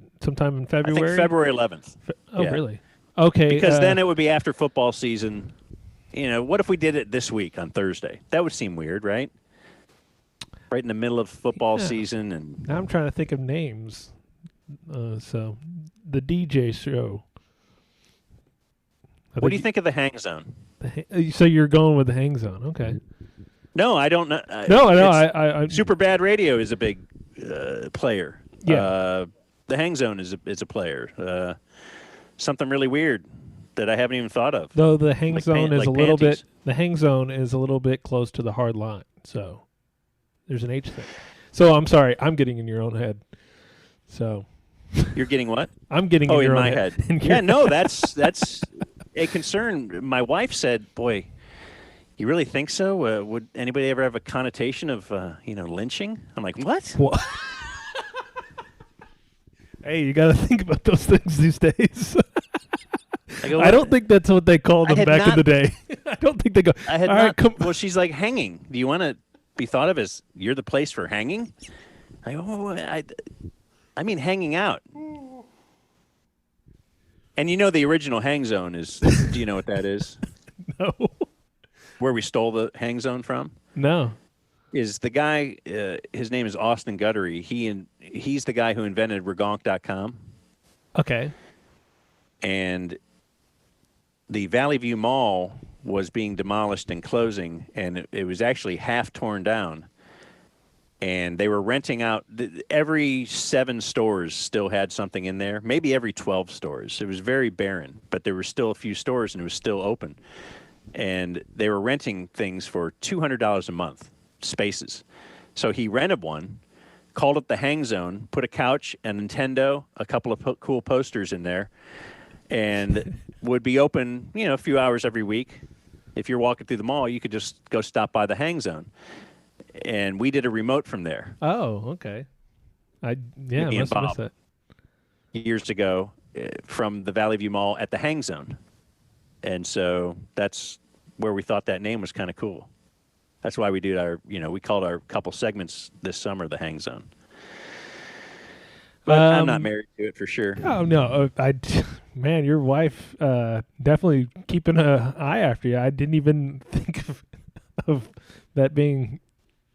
in February? I think February 11th. Yeah. Really? Okay. Because then it would be after football season. What if we did it this week on Thursday? That would seem weird, right? Right in the middle of football season. And now I'm trying to think of names. So the DJ show. What do you think of the Hang Zone? So you're going with the Hang Zone. Okay. No, I don't know. No, I Super Bad Radio is a big player. Yeah. The Hang Zone is a player. Something really weird that I haven't even thought of. Though the Hang Zone is a little panties. bit. The Hang Zone is a little bit close to the hard line. So there's an H thing. So I'm sorry, I'm getting in your own head. So you're getting what? I'm getting in your own head. Yeah, no, that's a concern. My wife said, "Boy, you really think so? Would anybody ever have a connotation of lynching?" I'm like, "What?" Hey, you got to think about those things these days. I go, I don't think that's what they called them back in the day. I don't think they go. I had "All not. right, come." Well, she's like, hanging. Do you want to be thought of as you're the place for hanging? I go, I mean hanging out. And you know the original hang zone is, do you know what that is? No, Where we stole the hang zone from? no. Is the guy, his name is Austin Guttery. He's the guy who invented Regonk.com. Okay. And the Valley View Mall was being demolished and closing, and it was actually half torn down. And they were renting out. Every 7 stores still had something in there. Maybe every 12 stores. It was very barren, but there were still a few stores, and it was still open. And they were renting things for $200 a month, spaces. So he rented one, called it the Hang Zone, put a couch, a Nintendo, a couple of cool posters in there, and would be open, a few hours every week. If you're walking through the mall, you could just go stop by the Hang Zone. And we did a remote from there. Oh, okay. I Me and must have missed Bob. that. Years ago from the Valley View Mall at the Hang Zone. And so that's where we thought that name was kind of cool. That's why we did we called our couple segments this summer the Hang Zone. But I'm not married to it for sure. Oh no, man, your wife definitely keeping an eye after you. I didn't even think of that being.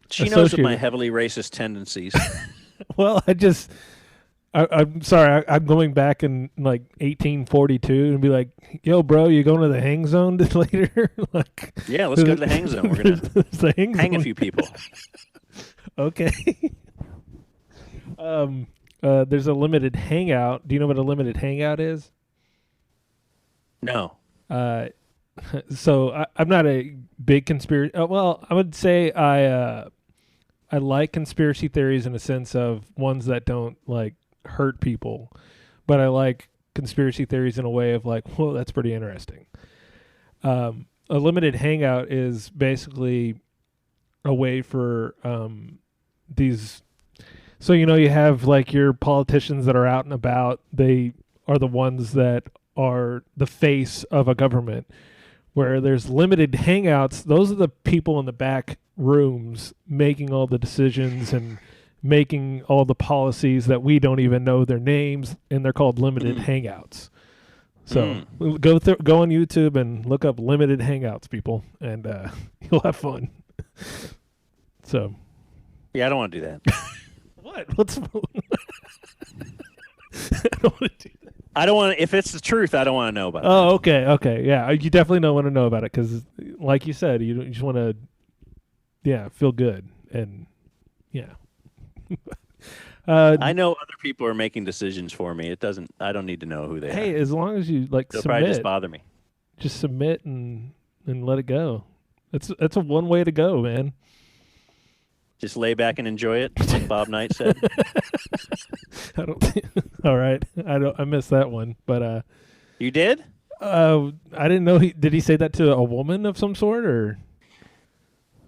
She knows of my associated. heavily racist tendencies. Well, I'm sorry. I'm going back in like 1842 and be like, "Yo, bro, you going to the Hang Zone later?" Like, Yeah, let's go to the Hang Zone. We're gonna the hang hang a zone. few people. Okay. There's a limited hangout. Do you know what a limited hangout is? No. So I'm not a big conspiracy. Well, I would say I like conspiracy theories in a sense of ones that don't like hurt people, but I like conspiracy theories in a way of like, whoa, that's pretty interesting. A limited hangout is basically a way for these. So you have like your politicians that are out and about. They are the ones that are the face of a government. Where there's limited hangouts, those are the people in the back rooms making all the decisions and making all the policies that we don't even know their names, and they're called limited hangouts. So go on YouTube and look up limited hangouts, people, and you'll have fun. So, Yeah, I don't want to do that. What's I don't want to do that. I don't want to, if it's the truth, I don't want to know about it. Oh, okay. Yeah, you definitely don't want to know about it because, like you said, you just want to, feel good. And, yeah. I know other people are making decisions for me. I don't need to know who they Hey, are. as long as you, like, They'll probably just submit, bother me. just submit and let it go. That's a one way to go, man. Just lay back and enjoy it, like Bob Knight said. I don't think, all right. I missed that one, but You did? I didn't know did he say that to a woman of some sort or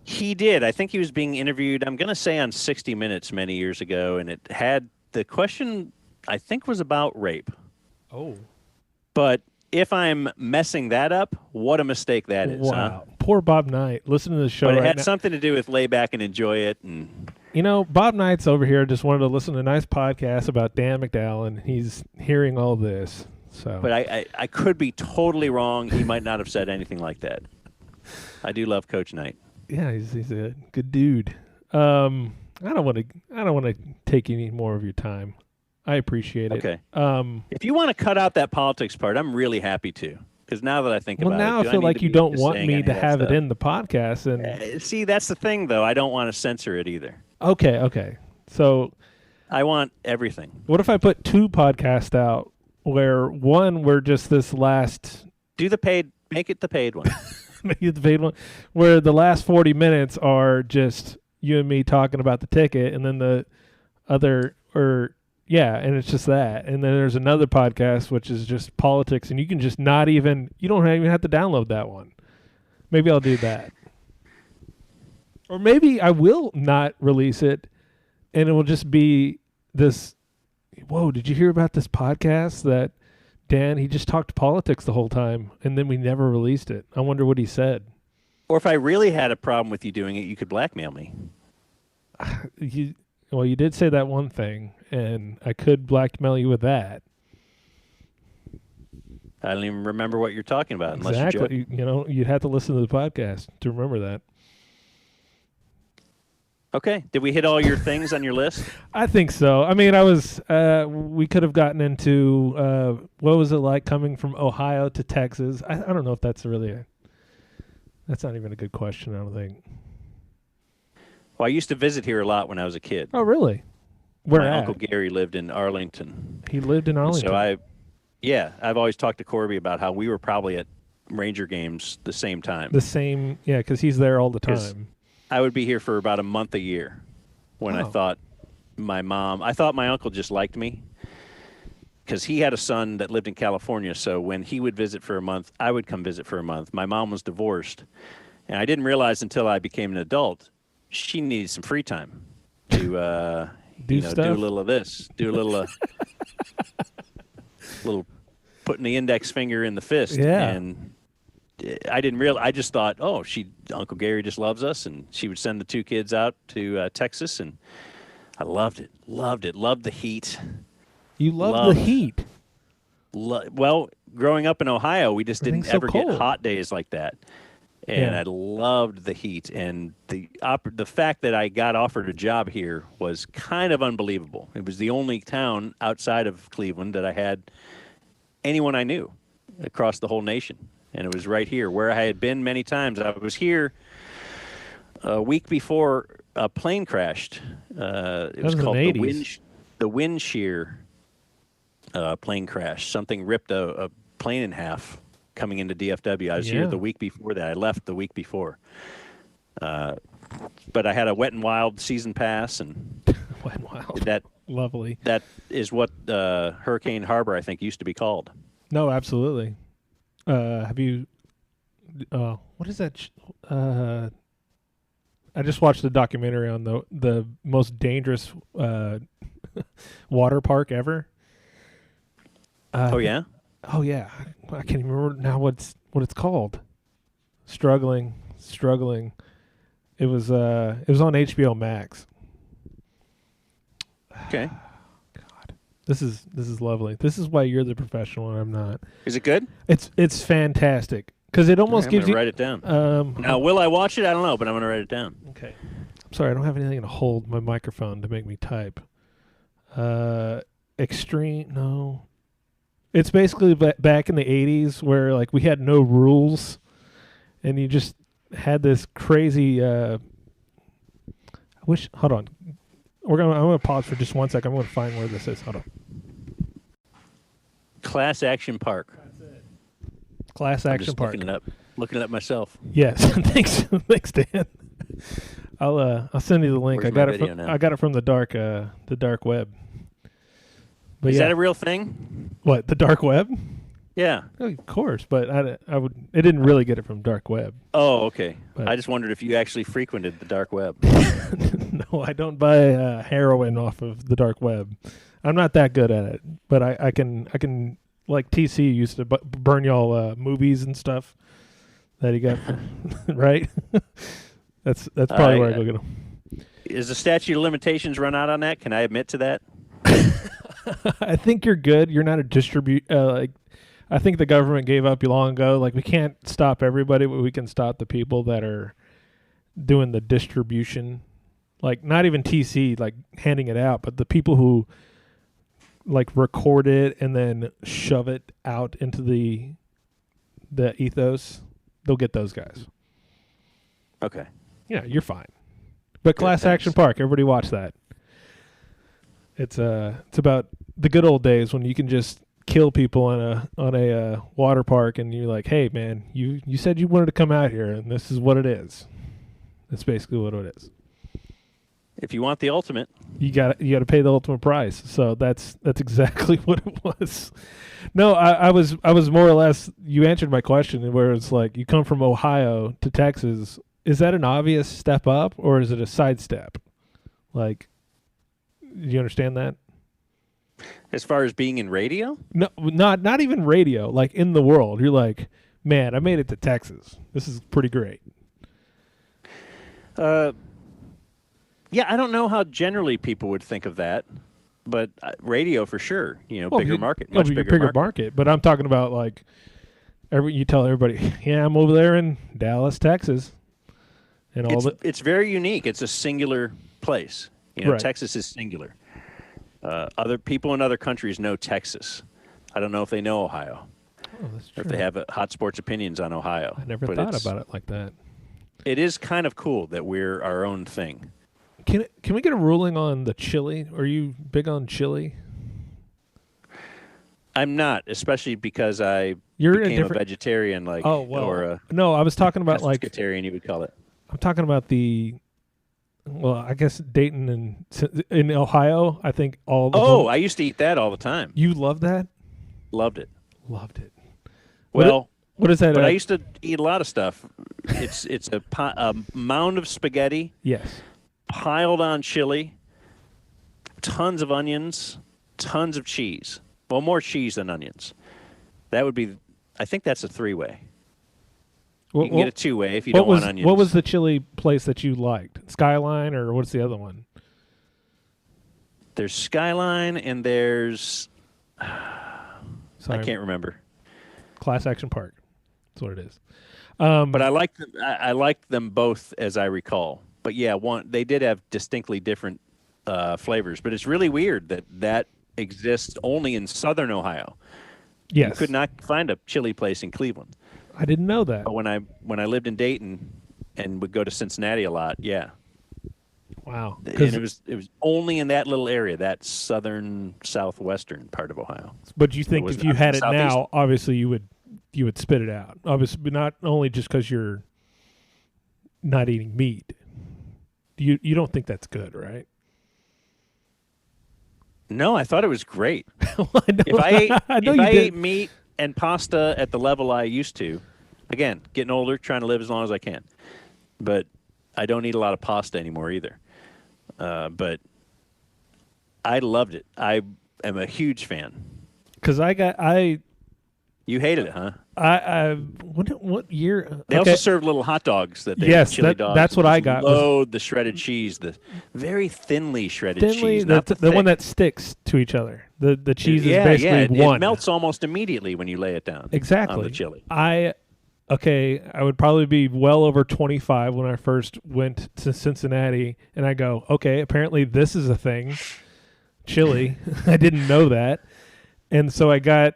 He did. I think he was being interviewed, I'm going to say on 60 Minutes many years ago, and it had the question, I think, was about rape. Oh. But if I'm messing that up, what a mistake that is, huh? Wow. Poor Bob Knight. Listen to the show But it right had now. something to do with lay back and enjoy it. And Bob Knight's over here just wanted to listen to a nice podcast about Dan McDowell, and he's hearing all this. So, But I could be totally wrong. He might not have said anything like that. I do love Coach Knight. yeah, he's a good dude. I don't want to take any more of your time. I appreciate it. Okay. If you want to cut out that politics part, I'm really happy to. Because now that I think Well, about now it, I feel like you don't want me to have it in. in the podcast. And See, that's the thing, though. I don't want to censor it either. okay. So, I want everything. what if I put 2 podcasts out where one we're just this last Do the paid. Make it the paid one. maybe the paid one where the last 40 minutes are just you and me talking about the ticket, and then the other and it's just that, and then there's another podcast which is just politics, and you can just you don't even have to download that one. Maybe I'll do that, or maybe I will not release it, and it will just be this whoa, did you hear about this podcast that Dan, he just talked politics the whole time, and then we never released it. I wonder what he said. Or if I really had a problem with you doing it, you could blackmail me. You did say that one thing, and I could blackmail you with that. I don't even remember what you're talking about unless Exactly. you joke. You'd have to listen to the podcast to remember that. Okay. Did we hit all your things on your list? I think so. I mean, we could have gotten into what was it like coming from Ohio to Texas. I don't know if that's that's not even a good question, I don't think. Well, I used to visit here a lot when I was a kid. Oh, really? Where My at? Uncle Gary lived in Arlington. He lived in Arlington. So I've always talked to Corby about how we were probably at Ranger games the same time. Because he's there all the time. I would be here for about a month a year when I thought my uncle just liked me because he had a son that lived in California. So when he would visit for a month, I would come visit for a month. My mom was divorced, and I didn't realize until I became an adult she needed some free time to do a little of this, do a little little putting the index finger in the fist. Yeah. And I didn't realize. I just thought, Uncle Gary just loves us, and she would send the two kids out to Texas, and I loved it, loved the heat. You loved the heat. Well, growing up in Ohio, we just didn't ever get hot days like that, and I loved the heat. And the fact that I got offered a job here was kind of unbelievable. It was the only town outside of Cleveland that I had anyone I knew across the whole nation. And it was right here where I had been many times. I was here a week before a plane crashed. It was called the wind shear plane crash. Something ripped a plane in half coming into DFW. I was here the week before that. I left the week before. But I had a Wet and Wild season pass, and Wet and Wild. Lovely. That is what Hurricane Harbor, I think, used to be called. No, absolutely. Have you? What is that? I just watched the documentary on the most dangerous water park ever. Oh yeah. Oh yeah. I can't even remember now what it's called. Struggling. It was on HBO Max. Okay. This is lovely. This is why you're the professional and I'm not. Is it good? It's fantastic because it almost gives you. I'm gonna write it down. Now, will I watch it? I don't know, but I'm gonna write it down. Okay. I'm sorry, I don't have anything to hold my microphone to make me type. Extreme? No. It's basically back in the 80s where like we had no rules, and you just had this crazy. Hold on. I'm gonna pause for just 1 second. I'm gonna find where this is. Hold on. Class Action Park. Class Action Park. Looking it up myself. Yes. Thanks, Dan. I'll send you the link. Where's I got it from the dark web. But is that a real thing? What, the dark web? Yeah. Oh, of course, but I didn't really get it from dark web. Oh, okay. But I just wondered if you actually frequented the dark web. No, I don't buy heroin off of the dark web. I'm not that good at it, but I can like TC used to burn y'all movies and stuff that he got, right? That's probably where I go get them. Is the statute of limitations run out on that? Can I admit to that? I think you're good. You're not a I think the government gave up long ago. Like, we can't stop everybody, but we can stop the people that are doing the distribution. Like, not even TC, like, handing it out, but the people who, like, record it and then shove it out into the ethos, they'll get those guys. Okay. Yeah, you're fine. But Class Action Park, everybody watch that. It's about the good old days when you can just kill people on a water park, and you're like, hey man, you said you wanted to come out here, and this is what it is. That's basically what it is. If you want the ultimate, you got to pay the ultimate price. So that's exactly what it was. No, I was more or less. You answered my question, where it's like you come from Ohio to Texas. Is that an obvious step up, or is it a sidestep? Like, do you understand that? As far as being in radio? No, not even radio. Like in the world, you're like, man, I made it to Texas. This is pretty great. Yeah, I don't know how generally people would think of that, but radio for sure. Bigger market, much bigger market. But I'm talking about like, you tell everybody, yeah, I'm over there in Dallas, Texas, and it's very unique. It's a singular place. Right. Texas is singular. Other people in other countries know Texas. I don't know if they know Ohio. Oh, that's true. Or if they have hot sports opinions on Ohio. I never thought about it like that. It is kind of cool that we're our own thing. Can we get a ruling on the chili? Are you big on chili? I'm not, especially because I became a vegetarian. Like, or no, I was talking about like pescatarian, you would call it. I'm talking about I guess Dayton and in Ohio. I think all. I used to eat that all the time. You love that? Loved it. Loved it. Well, what is that? But I used to eat a lot of stuff. It's a mound of spaghetti. Yes. Piled on chili, tons of onions, tons of cheese. Well, more cheese than onions. That would be, I think that's a 3-way. You can get a 2-way if you don't want onions. What was the chili place that you liked? Skyline, or what's the other one? There's Skyline and there's, I can't remember. Class Action Park. That's what it is. But I liked them both, as I recall. But yeah, they did have distinctly different flavors. But it's really weird that exists only in Southern Ohio. Yes, you could not find a chili place in Cleveland. I didn't know that. But when I lived in Dayton and would go to Cincinnati a lot, yeah. Wow. And it was only in that little area, that southwestern part of Ohio. But you think if you had it now, obviously you would spit it out. Obviously, but not only just because you're not eating meat. You don't think that's good, right? No, I thought it was great. If I ate meat and pasta at the level I used to, again, getting older, trying to live as long as I can, but I don't eat a lot of pasta anymore either. But I loved it. I am a huge fan. Because You hated it, huh? What year? They also served little hot dogs chili dogs. That's what I got. Load the shredded cheese, the very thinly shredded cheese. The one that sticks to each other. The cheese is basically one. It melts almost immediately when you lay it down. Exactly. On the chili. I would probably be well over 25 when I first went to Cincinnati, and I go, okay, apparently this is a thing, chili. I didn't know that, and so I got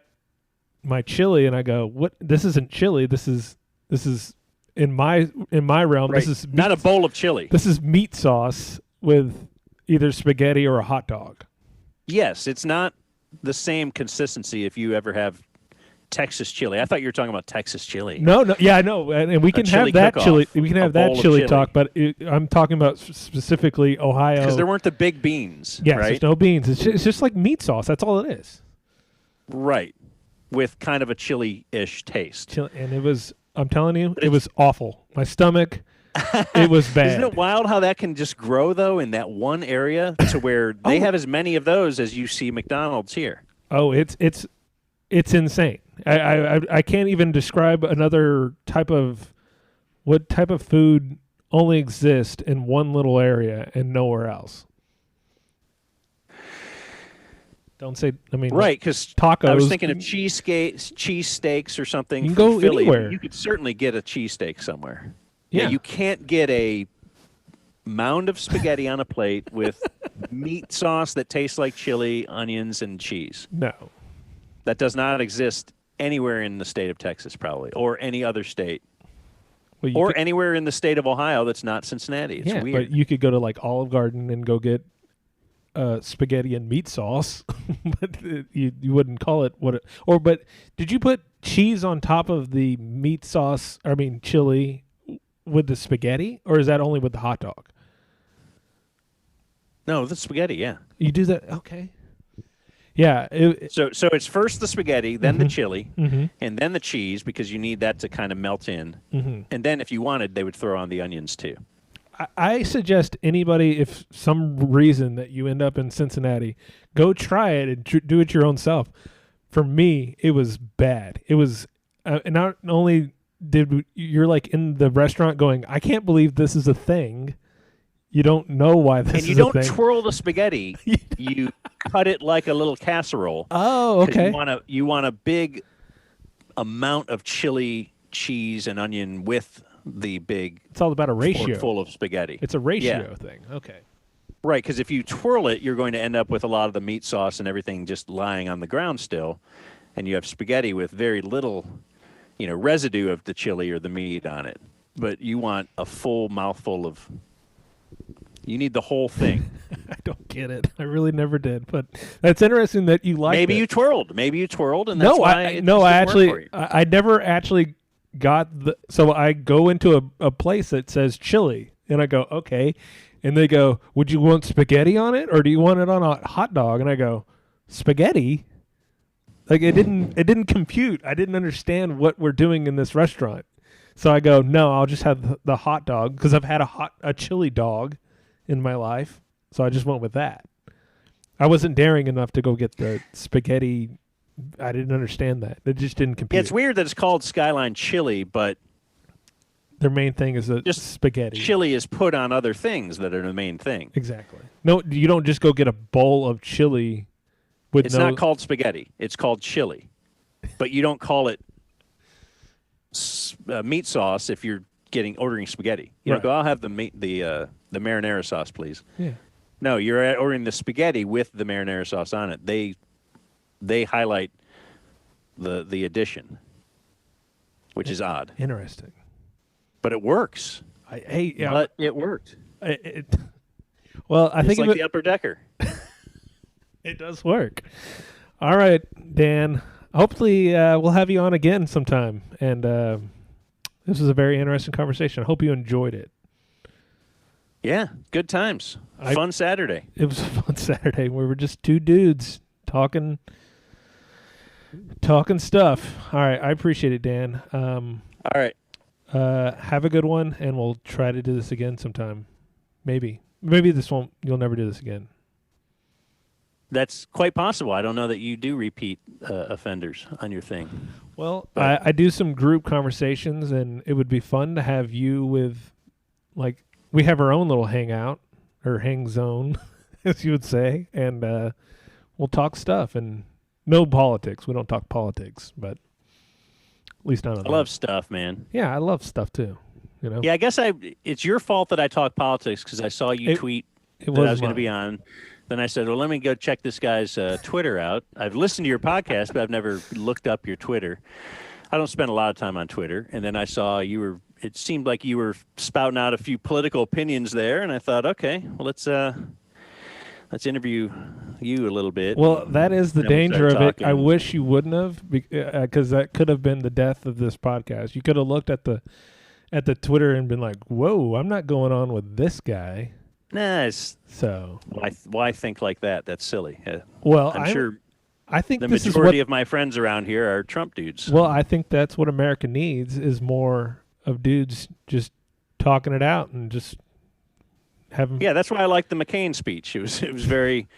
my chili, and I go, what? This isn't chili. This is in my realm. Right. This is not a bowl of chili. This is meat sauce with either spaghetti or a hot dog. Yes, it's not the same consistency if you ever have Texas chili. I thought you were talking about Texas chili. No, yeah, I know, and we can have that chili. We can have that chili talk, but I'm talking about specifically Ohio because there weren't the big beans. Yes, right? There's no beans. It's just like meat sauce. That's all it is. Right, with kind of a chili-ish taste. And it was. I'm telling you, it was awful. My stomach. It was bad. Isn't it wild how that can just grow though in that one area to where they have as many of those as you see McDonald's here? Oh, it's insane. I can't even describe another type of food only exists in one little area and nowhere else. Don't say. I mean, right? Because tacos. I was thinking of cheesesteaks or something. You can from go Philly. anywhere. You could certainly get a cheesesteak somewhere. Yeah, you can't get a mound of spaghetti on a plate with meat sauce that tastes like chili, onions, and cheese. No, that does not exist anywhere in the state of Texas, probably, or any other state. Or anywhere in the state of Ohio that's not Cincinnati. It's weird. But you could go to like Olive Garden and go get spaghetti and meat sauce, but you wouldn't call it what it. But did you put cheese on top of the meat sauce? I mean, chili with the spaghetti, or is that only with the hot dog? No, the spaghetti. Yeah, you do that. Okay. Yeah. So it's first the spaghetti, then the chili, and then the cheese because you need that to kind of melt in. And then if you wanted, they would throw on the onions too. I suggest anybody, if some reason that you end up in Cincinnati, go try it and do it your own self. For me, it was bad. It was not only you're like in the restaurant going, I can't believe this is a thing. You don't know why this is a thing. And you don't twirl the spaghetti. You cut it like a little casserole. Oh, okay. You want a big amount of chili, cheese, and onion with the big. It's all about a ratio. Fork full of spaghetti. It's a ratio thing. Okay. Right, because if you twirl it, you're going to end up with a lot of the meat sauce and everything just lying on the ground still, and you have spaghetti with very little, residue of the chili or the meat on it. But you want a full mouthful of. You need the whole thing. I don't get it. I really never did, but that's interesting that you like. Maybe it. you twirled, and that's I never actually got the. So I go into a place that says chili, and I go, okay, and they go, would you want spaghetti on it, or do you want it on a hot dog? And I go, spaghetti. Like it didn't compute. I didn't understand what we're doing in this restaurant. So I go, no, I'll just have the hot dog because I've had a chili dog in my life. So I just went with that. I wasn't daring enough to go get the spaghetti. I didn't understand that. It just didn't compute. Yeah, it's weird that it's called Skyline Chili, but their main thing is just spaghetti. Chili is put on other things that are the main thing. Exactly. No, you don't just go get a bowl of chili with It's not called spaghetti. It's called chili. But you don't call it meat sauce if you're ordering spaghetti. You don't go, I'll have the marinara sauce, please. Yeah. No, you're ordering the spaghetti with the marinara sauce on it. They highlight the addition, which is odd. Interesting. But it works. But it worked. Well, I think it's like the upper decker. It does work. All right, Dan. Hopefully, we'll have you on again sometime. And this was a very interesting conversation. I hope you enjoyed it. Yeah, good times. Fun Saturday. It was a fun Saturday. We were just two dudes talking stuff. All right, I appreciate it, Dan. All right. Have a good one, and we'll try to do this again sometime. Maybe you'll never do this again. That's quite possible. I don't know that you do repeat offenders on your thing. Well, I do some group conversations, and it would be fun to have you with, like, we have our own little hangout, or hang zone, as you would say, and we'll talk stuff, and no politics. We don't talk politics, but at least not on I love stuff, man. Yeah, I love stuff, too. Yeah, I guess it's your fault that I talk politics, because I saw you tweet that I was going to be on. Then I said, well, let me go check this guy's Twitter out. I've listened to your podcast, but I've never looked up your Twitter. I don't spend a lot of time on Twitter. And then I saw it seemed like you were spouting out a few political opinions there. And I thought, okay, well, let's interview you a little bit. Well, that is the danger of it. I wish you wouldn't have, because that could have been the death of this podcast. You could have looked at the Twitter and been like, whoa, I'm not going on with this guy. Nah, so why think like that? That's silly. Well, I'm sure I think the this majority of my friends around here are Trump dudes. Well, I think that's what America needs is more of dudes just talking it out and just having. Yeah, that's why I like the McCain speech. It was very,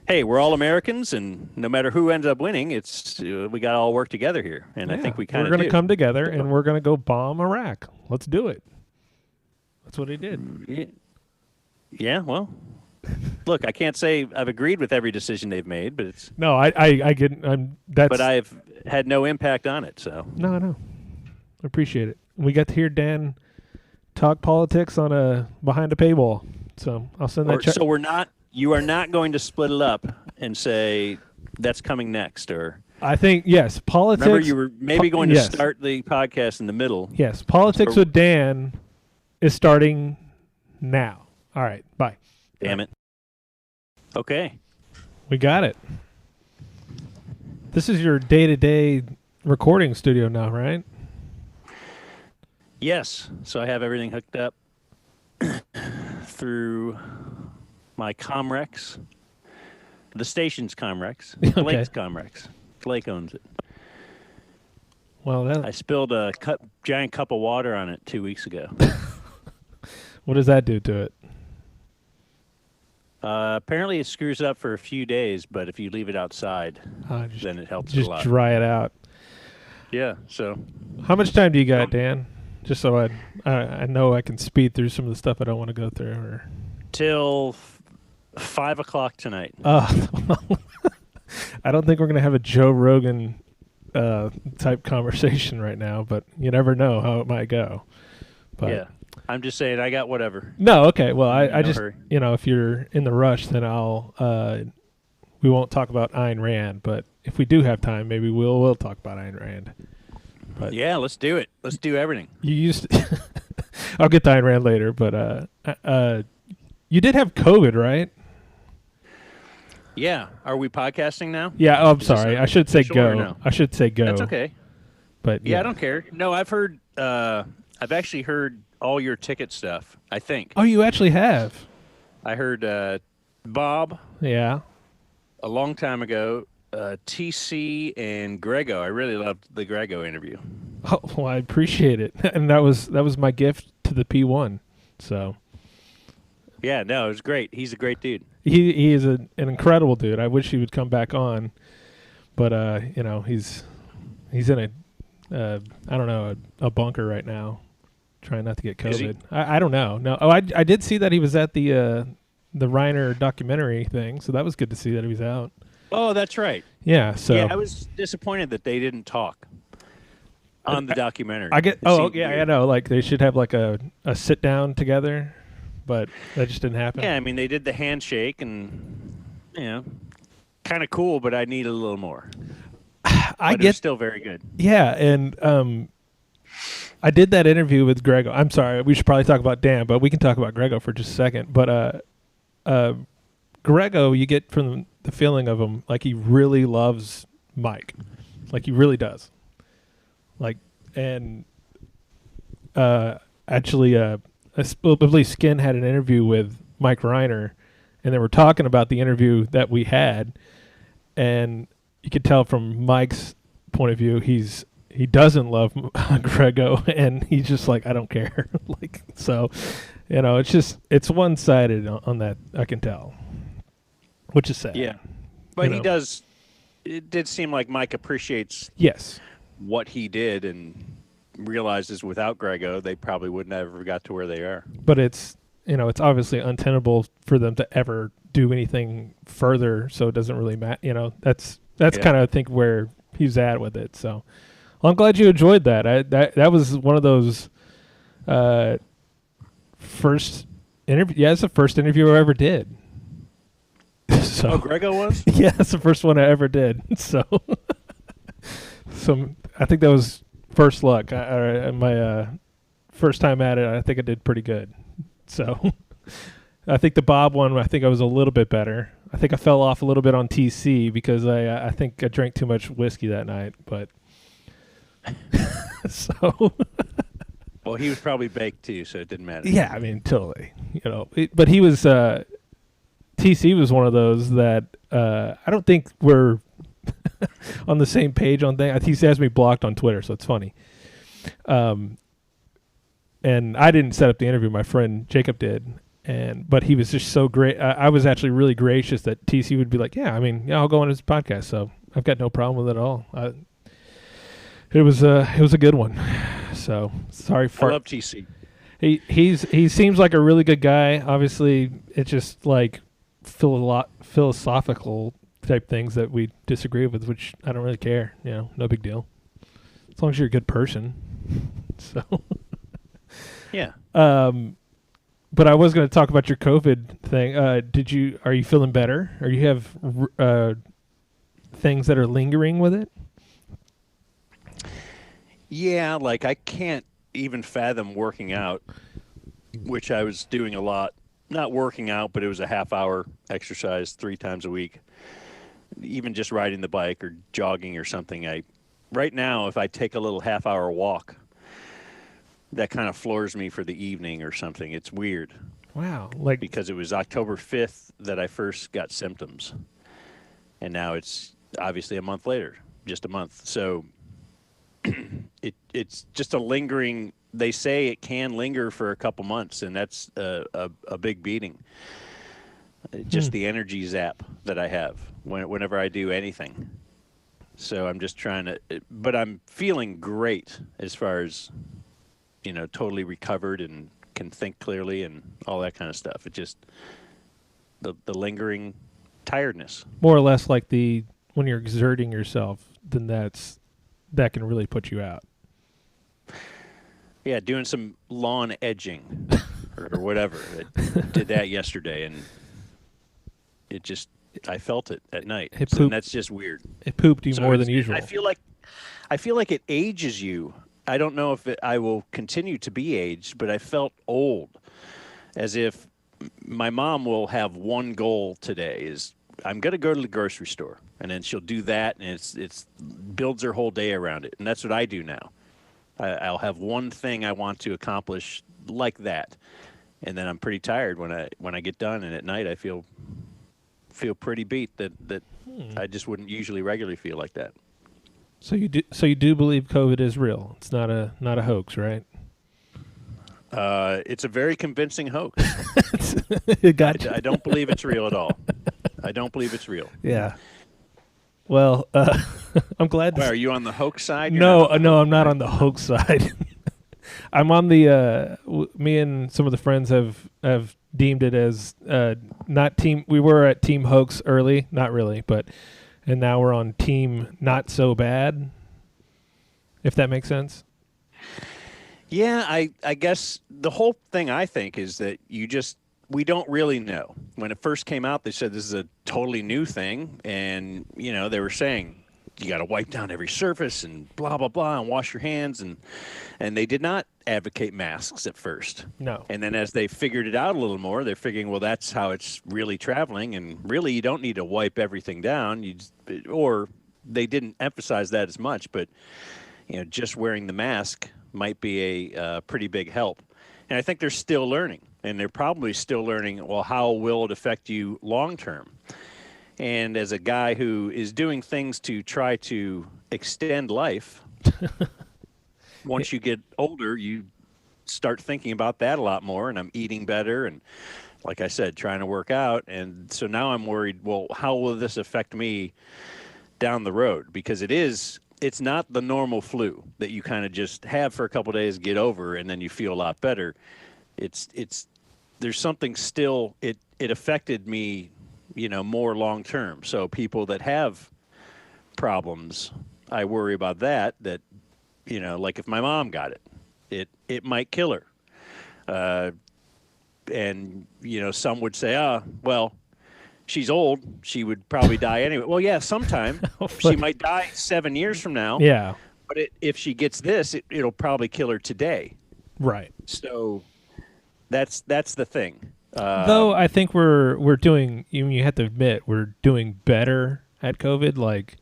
hey, we're all Americans, and no matter who ends up winning, it's we got to all work together here, and I think we kind of we're going to come together and we're going to go bomb Iraq. Let's do it. That's what he did. Yeah, well, look, I can't say I've agreed with every decision they've made, but it's no, I get but I've had no impact on it. So no, I appreciate it. We got to hear Dan talk politics on behind a paywall, so I'll send that. So you are not going to split it up and say that's coming next, or I think yes, politics. Remember, you were maybe going to start the podcast in the middle. Yes, politics with Dan is starting now. All right, bye. Damn it. Okay. We got it. This is your day-to-day recording studio now, right? Yes. So I have everything hooked up through my Comrex, the station's Comrex, Blake's Comrex. Blake owns it. Well, I spilled a giant cup of water on it 2 weeks ago. What does that do to it? Apparently, it screws it up for a few days, but if you leave it outside, then it helps Just a lot. dry it out. Yeah. So, How much time do you got, Dan? Just so I know I can speed through some of the stuff I don't want to go through. Or till 5 o'clock tonight. I don't think we're gonna have a Joe Rogan type conversation right now, but you never know how it might go. But Yeah. I'm just saying, I got whatever. no, okay. Well, I No just hurry. if you're in the rush, then we won't talk about Ayn Rand. But if we do have time, maybe we'll talk about Ayn Rand. But Yeah, let's do it. Let's do everything. you used to I'll get to Ayn Rand later, but you did have COVID, right? Yeah. Are we podcasting now? Yeah. Oh, I'm Is this sorry. I should say official or go. no? I should say go. That's okay. But Yeah, I don't care. No, I've heard. I've actually heard all your ticket stuff. I think Oh, you actually have. I heard Bob Yeah. a long time ago. TC and Grego. I really loved the Grego interview. Oh, well, I appreciate it, and that was my gift to the P1. So Yeah, no, it was great. He's a great dude. he is an incredible dude. I wish he would come back on, but he's in a I don't know, a bunker right now, trying not to get Is he? COVID. I don't know. No. Oh, I did see that he was at the Reiner documentary thing, so that was good to see that he was out. Oh, that's right. Yeah. So Yeah, I was disappointed that they didn't talk on the documentary. I get. It Oh, seemed yeah. I weird. know. Like they should have like a sit down together, but that just didn't happen. Yeah, I mean, they did the handshake and, kind of cool, but I need a little more. I But it was get. still very good. Yeah, and I did that interview with Grego. I'm sorry, we should probably talk about Dan, but we can talk about Grego for just a second. But Grego, you get from the feeling of him like he really loves Mike, like he really does. Like, and actually, I believe Skin had an interview with Mike Reiner, and they were talking about the interview that we had, and you could tell from Mike's point of view, he doesn't love Grego, and he's just like, I don't care. Like, so, it's one-sided on that. I can tell, which is sad. Yeah. But You he know. does. It did seem like Mike appreciates Yes. what he did and realizes without Grego, they probably wouldn't have ever got to where they are. But it's obviously untenable for them to ever do anything further, so it doesn't really matter. That's Yeah. kind of I think where he's at with it. So, well, I'm glad you enjoyed that. That was one of those first interview. Yeah, it's the first interview I ever did. So Oh, Grego was? yeah, it's the first one I ever did. So, I think that was first luck. My first time at it, I think I did pretty good. So, I think the Bob one, I think I was a little bit better. I think I fell off a little bit on TC because I think I drank too much whiskey that night. But so Well, he was probably baked too, so it didn't matter. yeah, I mean totally. But he was TC was one of those that I don't think we're on the same page on things. He has me blocked on Twitter, so it's funny. And I didn't set up the interview; my friend Jacob did. But he was just so great. I was actually really gracious that TC would be like, "Yeah, I mean, yeah, I'll go on his podcast." So I've got no problem with it at all. It was a good one. So sorry I for love TC. he seems like a really good guy. Obviously, it's just like philosophical type things that we disagree with, which I don't really care. No big deal. As long as you're a good person. So. Yeah. But I was going to talk about your COVID thing. Are you feeling better? Or you have things that are lingering with it? Yeah, like I can't even fathom working out, which I was doing a lot. Not working out, but it was a half-hour exercise 3 times a week. Even just riding the bike or jogging or something. Right now, if I take a little half-hour walk, that kind of floors me for the evening or something. It's weird. Wow. Because it was October 5th that I first got symptoms. And now it's obviously a month later, just a month. So it's just a lingering they say it can linger for a couple months, and that's a big beating. Just the energy zap that I have whenever I do anything. So I'm just trying to, but I'm feeling great as far as, totally recovered and can think clearly and all that kind of stuff. It just, the lingering tiredness. More or less like when you're exerting yourself, then that can really put you out. Yeah, doing some lawn edging or whatever. Did that yesterday, and I felt it at night. And that's just weird. It pooped you more than usual. I feel like it ages you. I don't know if I will continue to be aged, but I felt old, as if my mom will have one goal today is I'm going to go to the grocery store, and then she'll do that, and it's builds her whole day around it. And that's what I do now. I'll have one thing I want to accomplish like that, and then I'm pretty tired when I get done, and at night I feel pretty beat that I just wouldn't usually regularly feel like that. So you do believe COVID is real? It's not a hoax, right? It's a very convincing hoax. Gotcha. I don't believe it's real at all. I don't believe it's real. Yeah. Well, I'm glad. Why, are you on the hoax side? No, I'm not on the hoax side. I'm on the. Me and some of the friends have deemed it as not team. We were at team hoax early, not really, and now we're on team not so bad. If that makes sense. Yeah, I guess the whole thing I think is that we don't really know. When it first came out, they said this is a totally new thing, and they were saying you got to wipe down every surface and blah blah blah and wash your hands, and they did not advocate masks at first. No. And then as they figured it out a little more, they're figuring, well, that's how it's really traveling, and really you don't need to wipe everything down. Or they didn't emphasize that as much, but just wearing the mask might be a pretty big help. And I think they're still learning, and they're probably still learning, well, how will it affect you long term? And as a guy who is doing things to try to extend life, once you get older, you start thinking about that a lot more, and I'm eating better and, like I said, trying to work out. And so now I'm worried, well, how will this affect me down the road? Because it's not the normal flu that you kind of just have for a couple of days, get over, and then you feel a lot better. There's something still, it affected me, more long term. So people that have problems, I worry about that, like if my mom got it might kill her. And, some would say, well, she's old. She would probably die anyway. Well, yeah, sometime. She might die 7 years from now. Yeah. But if she gets this, it'll probably kill her today. Right. So that's the thing. Though I think we're doing, you have to admit, we're doing better at COVID. Like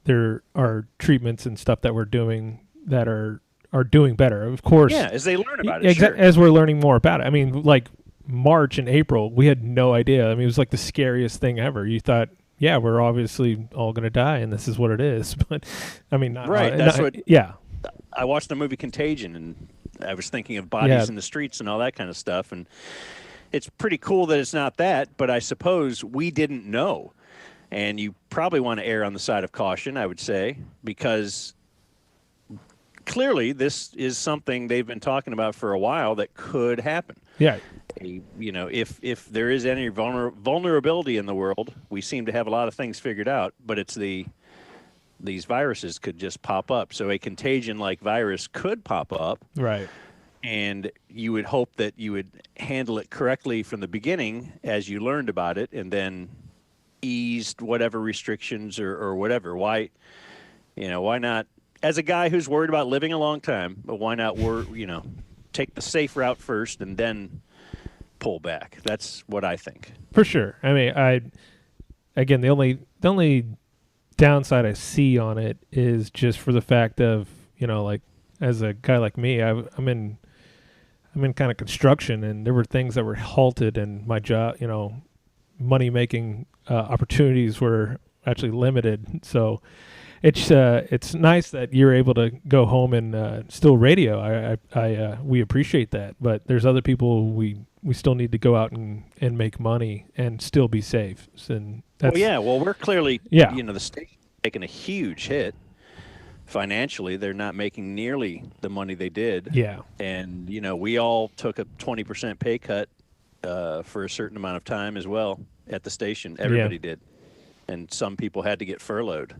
there are treatments and stuff that we're doing that are doing better. Of course. Yeah, as they learn about it. Sure. As we're learning more about it. I mean, like March and April, we had no idea. I mean, it was like the scariest thing ever. You thought, yeah, we're obviously all going to die, and this is what it is. But I mean, not right. Yeah. I watched the movie Contagion, and I was thinking of bodies in the streets and all that kind of stuff. And it's pretty cool that it's not that, but I suppose we didn't know. And you probably want to err on the side of caution, I would say, because clearly this is something they've been talking about for a while that could happen. Yeah. If there is any vulnerability in the world, we seem to have a lot of things figured out, but it's these viruses could just pop up. So a contagion-like virus could pop up. Right. And you would hope that you would handle it correctly from the beginning as you learned about it, and then eased whatever restrictions or whatever. Why not? As a guy who's worried about living a long time, but why not take the safe route first and then pull back? That's what I think. For sure. I mean, the only downside I see on it is just for the fact of, like as a guy like me, I'm in kind of construction, and there were things that were halted, and my job, money making opportunities were actually limited. So it's nice that you're able to go home and still radio. We appreciate that, but there's other people we still need to go out and make money and still be safe. And that's, we're clearly the state's taking a huge hit financially. They're not making nearly the money they did. Yeah, and we all took a 20% pay cut for a certain amount of time as well at the station. Everybody did, and some people had to get furloughed.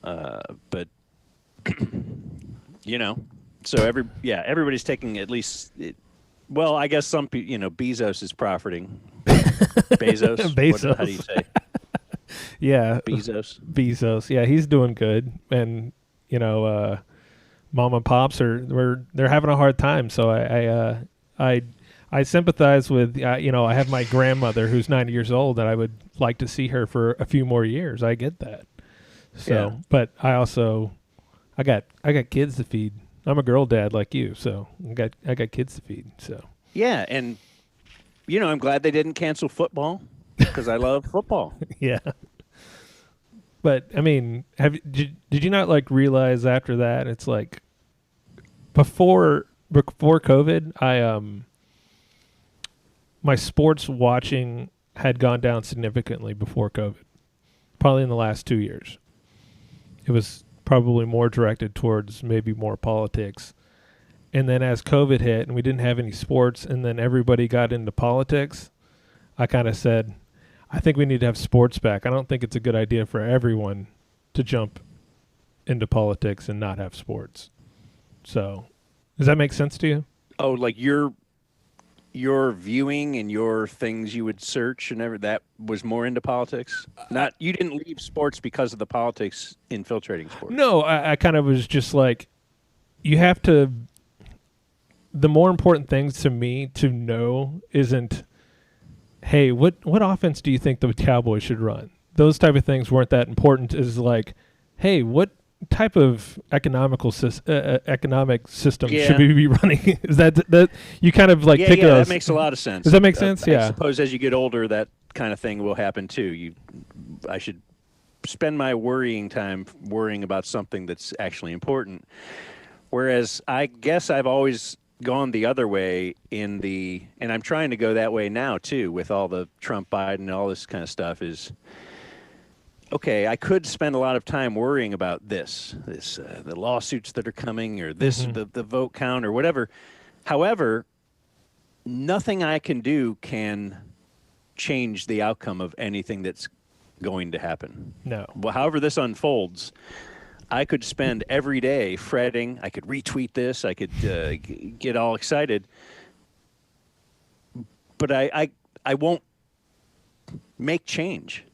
But so everybody's taking at least. Well, I guess some people, Bezos is profiting. Bezos. Bezos. How do you say? Yeah. Bezos. Yeah, he's doing good, and mom and pops they're having a hard time. So I sympathize with I have my grandmother who's 90 years old, and I would like to see her for a few more years. I get that. So, but I got kids to feed. I'm a girl dad like you, so I got kids to feed. So yeah, and I'm glad they didn't cancel football because I love football. Yeah, but I mean, did you not realize after that it's before COVID, my sports watching had gone down significantly before COVID, probably in the last 2 years. It was probably more directed towards maybe more politics. And then as COVID hit and we didn't have any sports and then everybody got into politics, I kind of said, I think we need to have sports back. I don't think it's a good idea for everyone to jump into politics and not have sports. So does that make sense to you? Oh, like your viewing and your things you would search and that was more into politics? Not you didn't leave sports because of the politics infiltrating sports. No, I kind of was just you have to. The more important things to me to know isn't, hey, what offense do you think the Cowboys should run? Those type of things weren't that important. Is hey, what type of economic system should we be running? Is that you kind of pick those? That makes a lot of sense. Does that make sense? I suppose as you get older, that kind of thing will happen too. I should spend my worrying time worrying about something that's actually important. Whereas I guess I've always gone the other way and I'm trying to go that way now too with all the Trump, Biden, and all this kind of stuff is. Okay, I could spend a lot of time worrying about this, the lawsuits that are coming, or this, the vote count, or whatever. However, nothing I can do can change the outcome of anything that's going to happen. No. Well, however this unfolds, I could spend every day fretting. I could retweet this. I could get all excited. But I won't make change.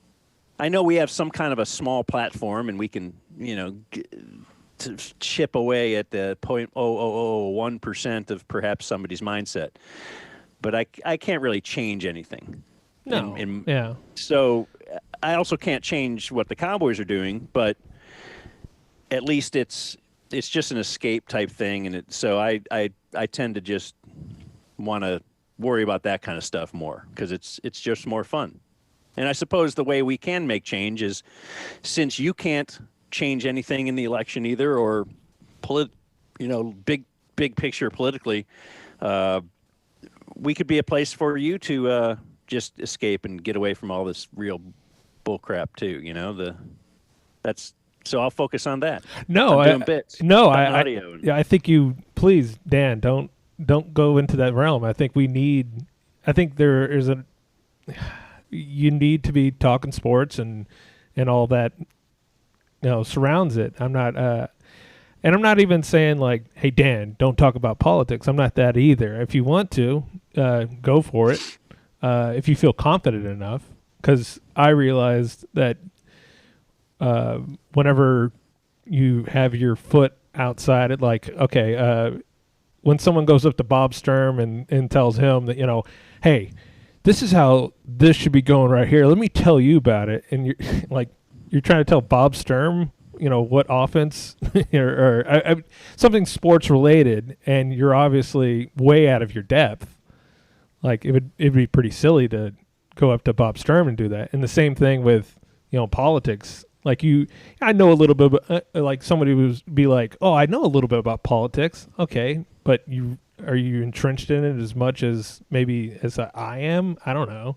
I know we have some kind of a small platform, and we can, to chip away at the 0.0001% of perhaps somebody's mindset. But I can't really change anything. No. Yeah. So I also can't change what the Cowboys are doing, but at least it's just an escape type thing, and so I tend to just want to worry about that kind of stuff more because it's just more fun. And I suppose the way we can make change is, since you can't change anything in the election either, or big picture politically, we could be a place for you to just escape and get away from all this real bull crap too. So I'll focus on that. No, I'm doing bits. No, I think you please, Dan, don't go into that realm. I think there is you need to be talking sports and all that surrounds it. I'm not and I'm not even saying hey Dan, don't talk about politics. I'm not that either. If you want to, go for it. If you feel confident enough, because I realized that whenever you have your foot outside it, when someone goes up to Bob Sturm and tells him that, hey, this is how this should be going right here. Let me tell you about it. And you're trying to tell Bob Sturm, what offense or something sports related, and you're obviously way out of your depth. It'd be pretty silly to go up to Bob Sturm and do that. And the same thing with, politics. Like I know a little bit, like somebody would be like, oh, I know a little bit about politics. Okay, but are you entrenched in it as much as maybe as I am? I don't know.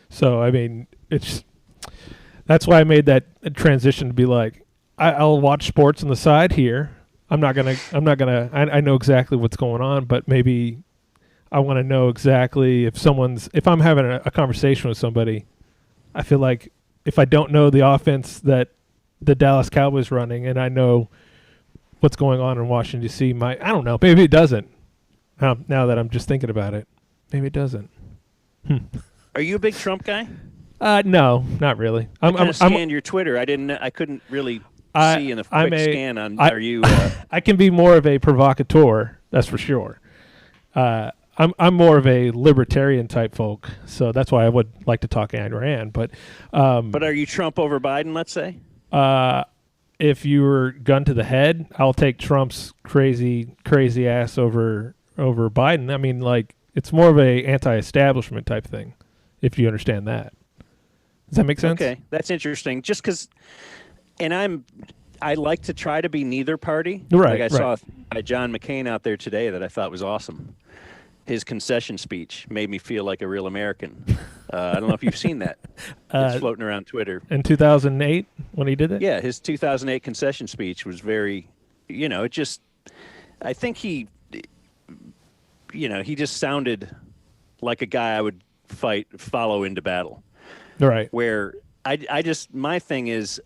So, I mean, that's why I made that transition to be like, I'll watch sports on the side here. I know exactly what's going on, but maybe I want to know exactly if I'm having a conversation with somebody, I feel like if I don't know the offense that the Dallas Cowboys running and I know what's going on in Washington, D.C., I don't know. Maybe it doesn't. Now that I'm just thinking about it, maybe it doesn't. Are you a big Trump guy? No, not really. I scanned your Twitter. I couldn't really see in a quick scan on. Are you? I can be more of a provocateur. That's for sure. I'm more of a libertarian type folk, so that's why I would like to talk Ayn Rand. But are you Trump over Biden? Let's say. If you were gun to the head, I'll take Trump's crazy ass over Biden. I mean, like, it's more of a anti-establishment type thing, if you understand that. Does that make sense? Okay, that's interesting. Just because, and I like to try to be neither party. Right. Like I saw John McCain out there today that I thought was awesome. His concession speech made me feel like a real American. I don't know if you've seen that. It's floating around Twitter. In 2008 when he did it? Yeah, his 2008 concession speech was very, I think he just sounded like a guy I would follow into battle. Right. Where my thing is,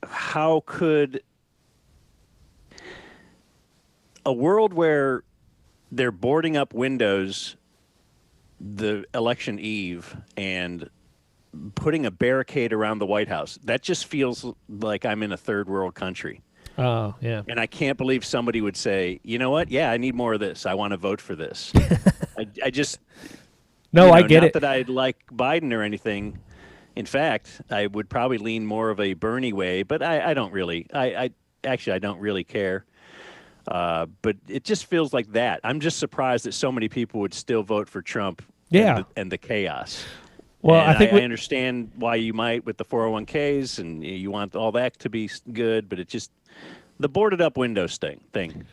how could a world where they're boarding up windows the election eve and putting a barricade around the White House, that just feels like I'm in a third world country. Oh, yeah. And I can't believe somebody would say, you know what? Yeah, I need more of this. I want to vote for this. I just... No, I get not it. Not that I like Biden or anything. In fact, I would probably lean more of a Bernie way, but I don't really. I don't really care. But it just feels like that. I'm just surprised that so many people would still vote for Trump. Yeah. And the chaos. Well, and I think I understand why you might with the 401ks and you want all that to be good, but it just the boarded up windows thing.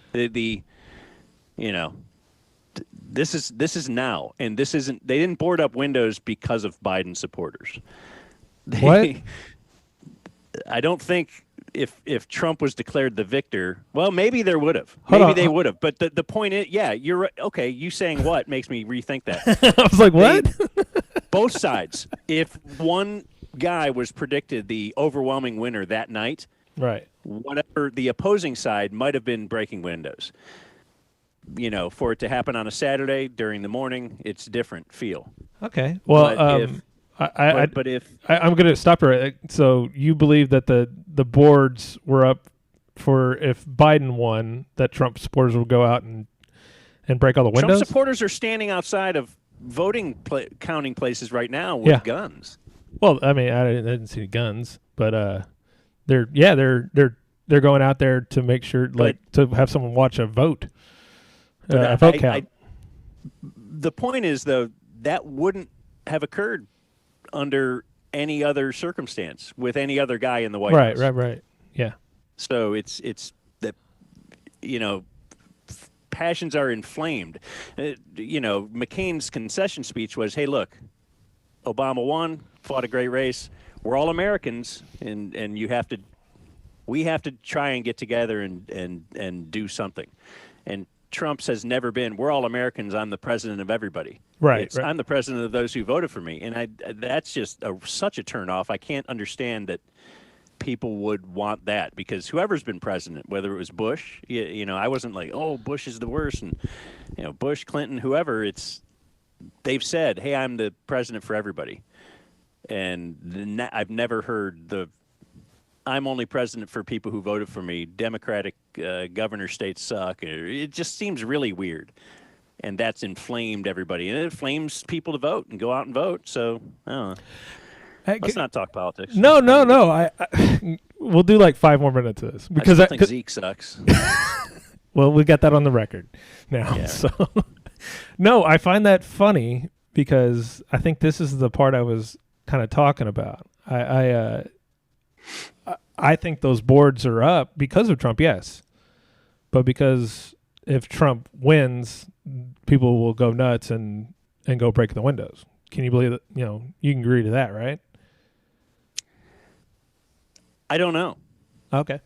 This is now, and this isn't. They didn't board up windows because of Biden supporters. What? I don't think if Trump was declared the victor, well, maybe there would have. Maybe they would have. But the point is, yeah, you're right. Okay, you saying what makes me rethink that. I was like, what? Both sides. If one guy was predicted the overwhelming winner that night, right? Whatever the opposing side might have been breaking windows. For it to happen on a Saturday during the morning, it's different feel. Okay. Well, I'm going to stop her. So you believe that the boards were up for if Biden won, that Trump supporters will go out and break all the windows? Trump supporters are standing outside of voting counting places right now with guns. Well, I mean, I didn't see guns, but they're going out there to make sure, to have someone watch a vote. A vote count. The point is, though, that wouldn't have occurred under any other circumstance with any other guy in the White House. Right. Yeah. So it's that, passions are inflamed. McCain's concession speech was, hey, look, Obama won, fought a great race. We're all Americans, and we have to try and get together and do something. And Trump's has never been, we're all Americans, I'm the president of everybody. Right. I'm the president of those who voted for me. And that's just such a turnoff. I can't understand that people would want that, because whoever's been president, whether it was Bush, I wasn't like, oh, Bush is the worst. And, Bush, Clinton, whoever, they've said, hey, I'm the president for everybody. And I've never heard I'm only president for people who voted for me. Democratic governor states suck. It just seems really weird. And that's inflamed everybody. And it inflames people to vote and go out and vote. So, I don't know. Let's not talk politics. No. We'll do like 5 more minutes of this. Because I think Zeke sucks. Well, we got that on the record now. Yeah. So, no, I find that funny because I think this is the part I was kind of talking about. I think those boards are up because of Trump, yes. But because if Trump wins, people will go nuts and go break the windows. Can you believe that? You know, you can agree to that, right? I don't know. Okay.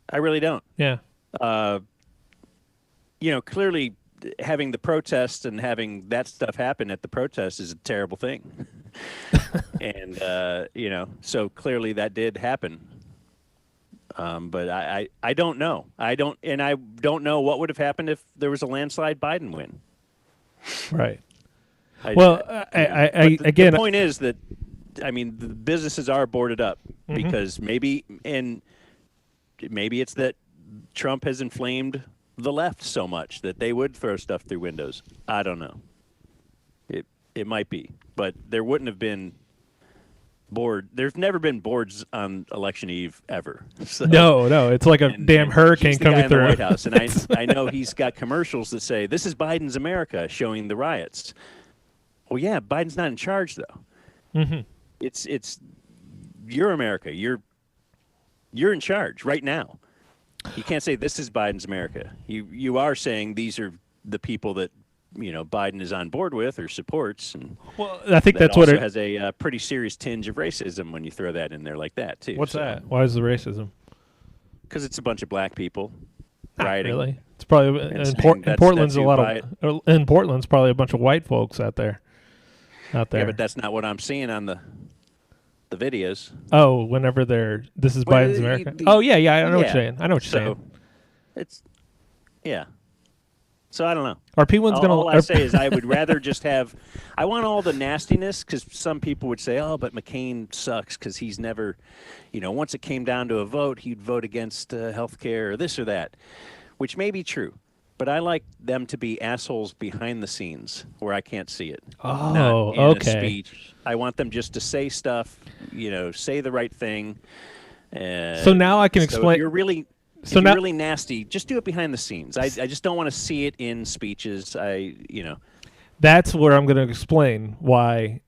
I really don't. Yeah. You know, clearly having the protests and having that stuff happen at the protest is a terrible thing. And, you know, so clearly that did happen. But I don't know. I don't know what would have happened if there was a landslide Biden win. Right. The point is that, I mean, the businesses are boarded up because maybe it's that Trump has inflamed the left so much that they would throw stuff through windows. I don't know. It might be, but there wouldn't have been there's never been boards on election eve ever. So, no, it's like a damn hurricane he's the coming guy in through the White House, and I know he's got commercials that say this is Biden's America, showing the riots. Well, yeah, Biden's not in charge though. Mm-hmm. It's your America. You're in charge right now. You can't say this is Biden's America. You are saying these are the people that, you know, Biden is on board with or supports. And well, I think that's what it has a pretty serious tinge of racism when you throw that in there like that too. What's that? Why is the racism? Because it's a bunch of black people Not rioting. really. It's probably in Portland's a lot of in Portland's probably a bunch of white folks out there. Yeah, but that's not what I'm seeing on the videos. Oh, whenever this is Biden's America. Oh yeah, I know what you're saying. I know what you're saying. It's So I don't know. Are P1's going to? All I say is I would rather just have. I want all the nastiness because some people would say, "Oh, but McCain sucks because he's never, you know, once it came down to a vote, he'd vote against health care or this or that," which may be true. But I like them to be assholes behind the scenes where I can't see it. Oh, not in okay. A speech. I want them just to say stuff, you know, say the right thing. So now I can explain. If you're really, really nasty, just do it behind the scenes. I just don't want to see it in speeches. That's where I'm going to explain why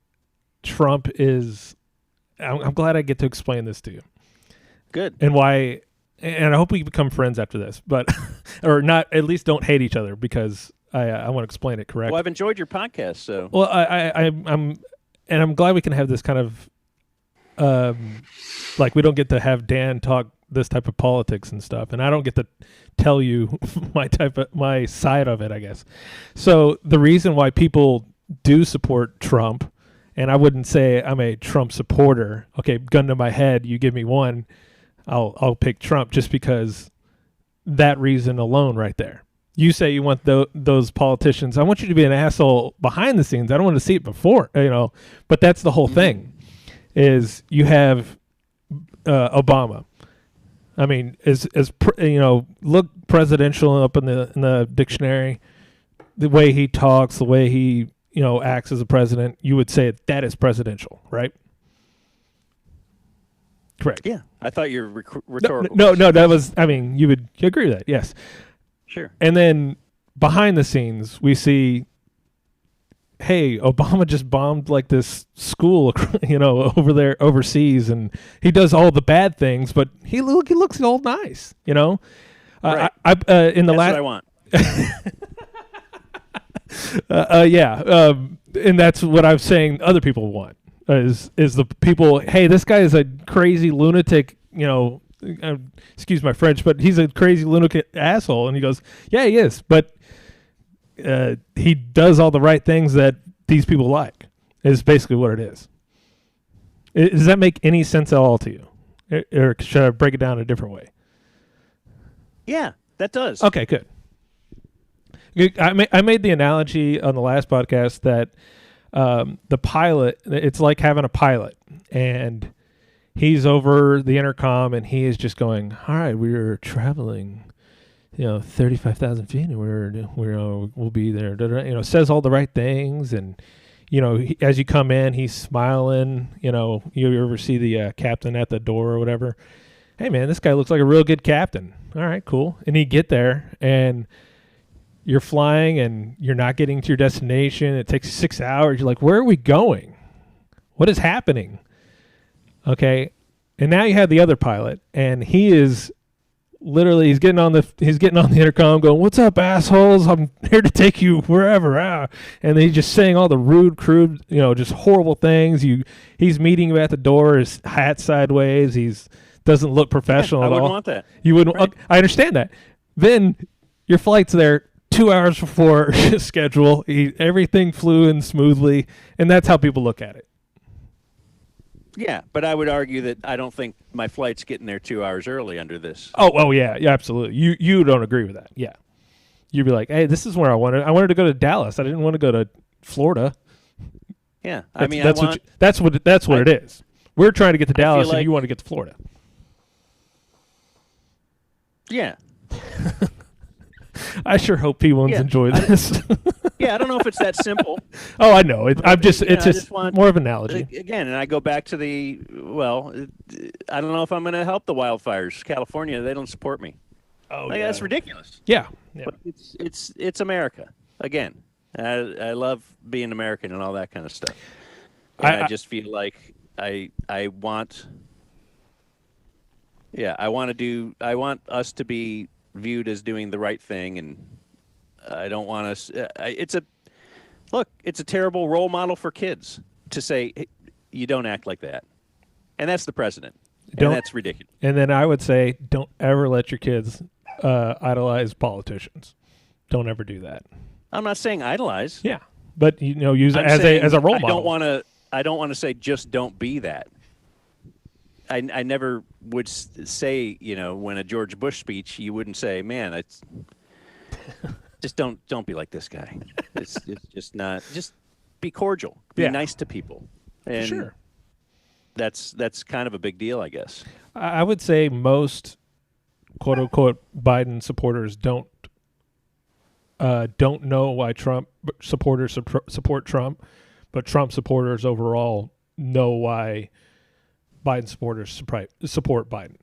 Trump is. I'm glad I get to explain this to you. Good. And why. And I hope we become friends after this, but or not. At least don't hate each other because I want to explain it correctly. Well, I've enjoyed your podcast, so. Well, I'm glad we can have this kind of, like we don't get to have Dan talk this type of politics and stuff, and I don't get to tell you my side of it, I guess. So the reason why people do support Trump, and I wouldn't say I'm a Trump supporter. Okay, gun to my head, you give me one. I'll pick Trump just because that reason alone right there. You say you want those politicians. I want you to be an asshole behind the scenes. I don't want to see it before, but that's the whole thing is you have Obama. I mean, look presidential up in the dictionary, the way he talks, the way he, acts as a president, you would say that is presidential, right? Correct. Yeah, I thought you were rhetorical. No, that was. I mean, you would agree with that, yes. Sure. And then behind the scenes, we see, hey, Obama just bombed like this school, over there overseas, and he does all the bad things, but he looks all nice, Right. In the That's what I want. And that's what I'm saying. Other people want. Is the people, hey, this guy is a crazy lunatic, excuse my French, but he's a crazy lunatic asshole. And he goes, yeah, he is. But he does all the right things that these people like, is basically what it is. Does that make any sense at all to you? Or should I break it down a different way? Yeah, that does. Okay, good. I made the analogy on the last podcast that the pilot, it's like having a pilot, and he's over the intercom and he is just going, all right, we're traveling 35,000 feet and we'll be there, says all the right things, and as you come in he's smiling. You ever see the captain at the door or whatever, hey man, this guy looks like a real good captain. All right, cool. And you get there and you're flying and you're not getting to your destination. It takes 6 hours. You're like, where are we going? What is happening? Okay, and now you have the other pilot, and he is literally he's getting on the intercom, going, "What's up, assholes? I'm here to take you wherever." And he's just saying all the rude, crude, just horrible things. He's meeting you at the door, his hat sideways. He's doesn't look professional at all. I wouldn't want that. You wouldn't. Right. I understand that. Then your flight's there 2 hours before schedule. Everything flew in smoothly, and that's how people look at it. Yeah, but I would argue that I don't think my flight's getting there 2 hours early under this. Oh yeah, absolutely. You don't agree with that? Yeah, you'd be like, hey, this is where I wanted. I wanted to go to Dallas. I didn't want to go to Florida. Yeah, that's what it is. We're trying to get to Dallas, and you want to get to Florida. Yeah. I sure hope P1s enjoy this. Yeah, I don't know if it's that simple. Oh, I know. It's just more of an analogy. Again, and I go back to I don't know if I'm going to help the wildfires. California, they don't support me. Oh, yeah. That's ridiculous. Yeah. But it's America. Again, I love being American and all that kind of stuff. And I just feel like I want us to be viewed as doing the right thing, and I don't want us. It's a terrible role model for kids to say, hey, you don't act like that, and that's the president, and that's ridiculous. And then I would say, don't ever let your kids idolize politicians. Don't ever do that. I'm not saying idolize. Yeah, but use it as a role model. I don't want to say just don't be that. I never would say, when a George Bush speech, you wouldn't say, man, it's just don't be like this guy. It's just not. Just be cordial. Be nice to people. And sure. That's kind of a big deal, I guess. I would say most quote unquote Biden supporters don't know why Trump supporters support Trump, but Trump supporters overall know why Biden supporters support Biden.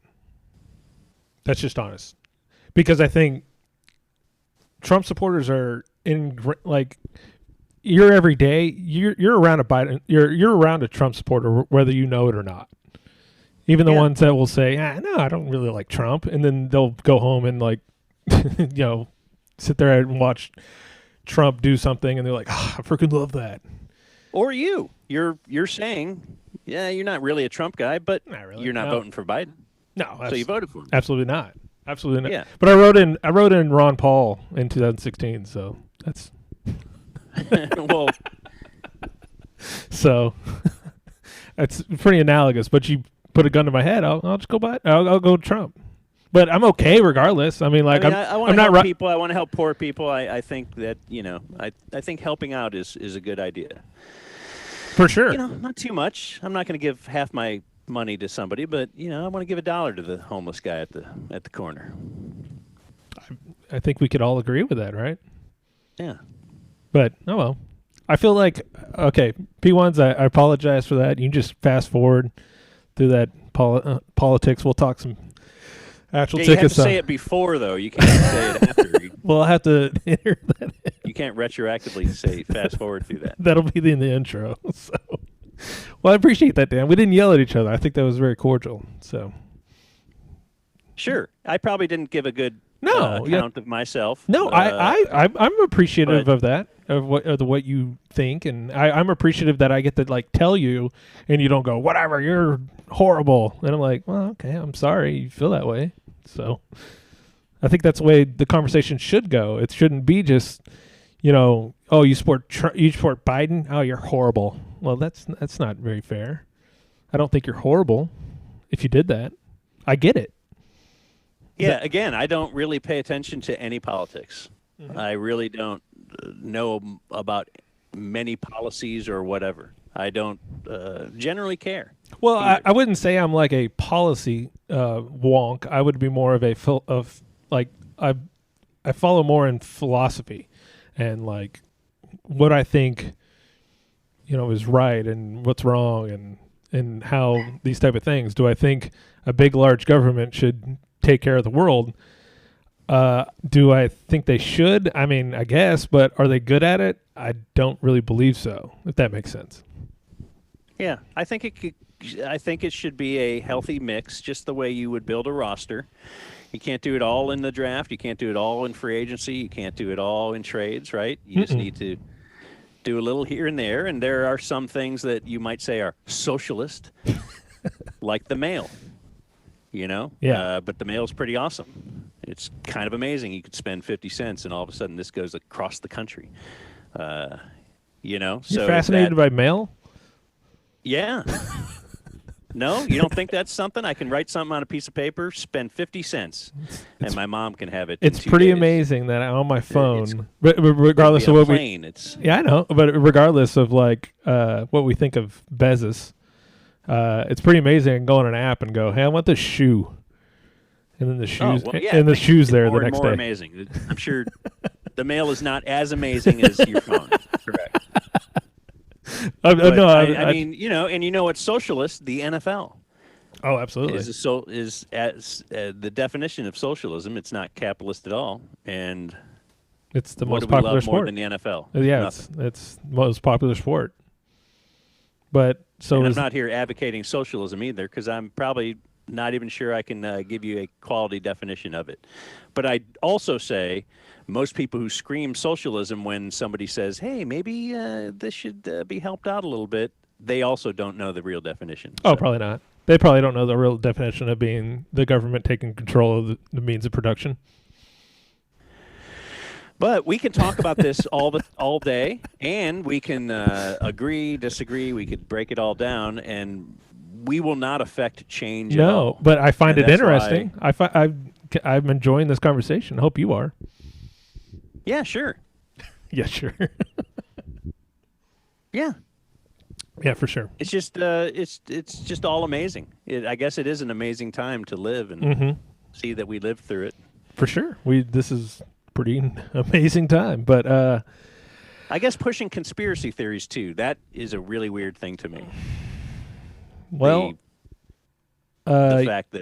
That's just honest. Because I think Trump supporters are you're every day, you're around a Biden, you're around a Trump supporter whether you know it or not. Even the ones that will say, no, I don't really like Trump, and then they'll go home and sit there and watch Trump do something, and they're like, I freaking love that. Or you're saying, yeah, you're not really a Trump guy, but you're not voting for Biden. No, so you voted for him. Absolutely not. Absolutely not. Yeah. But I wrote in Ron Paul in 2016, so that's well. So it's pretty analogous. But you put a gun to my head, I'll just go Biden. I'll go Trump. But I'm okay regardless. I mean, I want to help people. I want to help poor people. I think that I think helping out is a good idea. For sure. Not too much. I'm not going to give half my money to somebody, but I want to give $1 to the homeless guy at the corner. I think we could all agree with that, right? Yeah. But oh well. I feel like P1s. I apologize for that. You can just fast forward through that politics. We'll talk some actual tickets. You have to say it before, though. You can't say it after. Well, I'll have to enter that. You can't retroactively say fast forward through that. That'll be in the intro. So, well, I appreciate that, Dan. We didn't yell at each other. I think that was very cordial. So, sure, I probably didn't give a good account of myself. No, I'm appreciative of that, of what you think, and I'm appreciative that I get to tell you, and you don't go, whatever, you're horrible, and I'm like, well, okay, I'm sorry you feel that way. So, I think that's the way the conversation should go. It shouldn't be just, you support Biden. Oh, you're horrible. Well, that's not very fair. I don't think you're horrible if you did that. I get it. Yeah, again, I don't really pay attention to any politics. Mm-hmm. I really don't know about many policies or whatever. I don't generally care. Well, I wouldn't say I'm like a policy wonk. I would be more of I follow more in philosophy and what I think is right and what's wrong and how these type of things. Do I think a big large government should take care of the world? Do I think they should? I mean, I guess, but are they good at it? I don't really believe so, if that makes sense. Yeah, I think it could. I think it should be a healthy mix, just the way you would build a roster. You can't do it all in the draft. You can't do it all in free agency. You can't do it all in trades, right? You just need to do a little here and there. And there are some things that you might say are socialist, like the mail. You know, but the mail's pretty awesome. It's kind of amazing. You could spend 50 cents, and all of a sudden, this goes across the country. You know, You're fascinated by mail? Yeah. No, you don't think that's something? I can write something on a piece of paper, spend 50 cents, and my mom can have it. It's in 2 pretty days. amazing that on my phone, regardless of what plane, I know, but regardless of like what we think of Bezos, it's pretty amazing. I can go on an app and go, "Hey, I want this shoe," and then the shoes, and the shoes there the next day. Amazing. I'm sure the mail is not as amazing as your phone. Correct. No, I mean, you know, and you know what's socialist? The NFL. Oh, absolutely. Is the definition of socialism. It's not capitalist at all, and it's the what most do we popular love sport more than the NFL. Yeah, it's the most popular sport. But so and I'm not here advocating socialism either, because I'm probably not even sure I can give you a quality definition of it. But I also say most people who scream socialism when somebody says, hey, maybe this should be helped out a little bit, they also don't know the real definition. Oh, probably not. They probably don't know the real definition of being the government taking control of the means of production. But we can talk about this all day, and we can agree, disagree. We could break it all down, and we will not affect change at all. No, but I find it interesting. I'm enjoying this conversation. I hope you are. Yeah, sure. Yeah, sure. Yeah. Yeah, for sure. It's just it's just all amazing. I guess it is an amazing time to live and see that we lived through it. For sure. This is pretty amazing time, but I guess pushing conspiracy theories too. That is a really weird thing to me. Well, the fact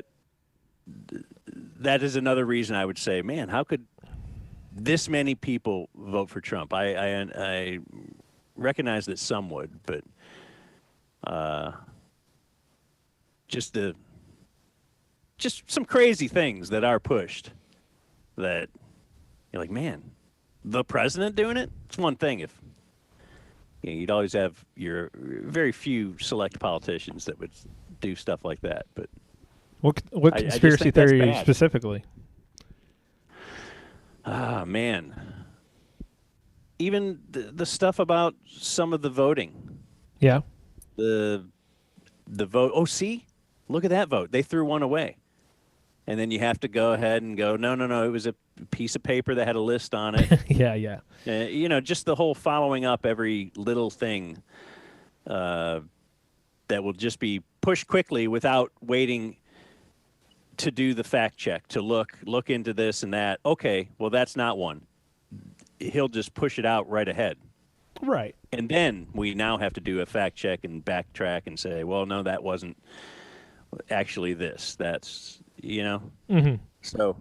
that is another reason I would say, man, how could this many people vote for Trump? I recognize that some would, but just some crazy things that are pushed that you're like, man, the president doing it? It's one thing if you'd always have your very few select politicians that would do stuff like that. But what conspiracy theory specifically? Ah, man. Even the stuff about some of the voting. Yeah. The vote. Oh, see? Look at that vote. They threw one away. And then you have to go ahead and go, no. It was a piece of paper that had a list on it. Yeah. Just the whole following up every little thing that will just be pushed quickly without waiting to do the fact check, to look into this and that. Okay, well, that's not one. He'll just push it out right ahead. Right. And then we now have to do a fact check and backtrack and say, well, no, that wasn't actually this. That's, Mm-hmm. So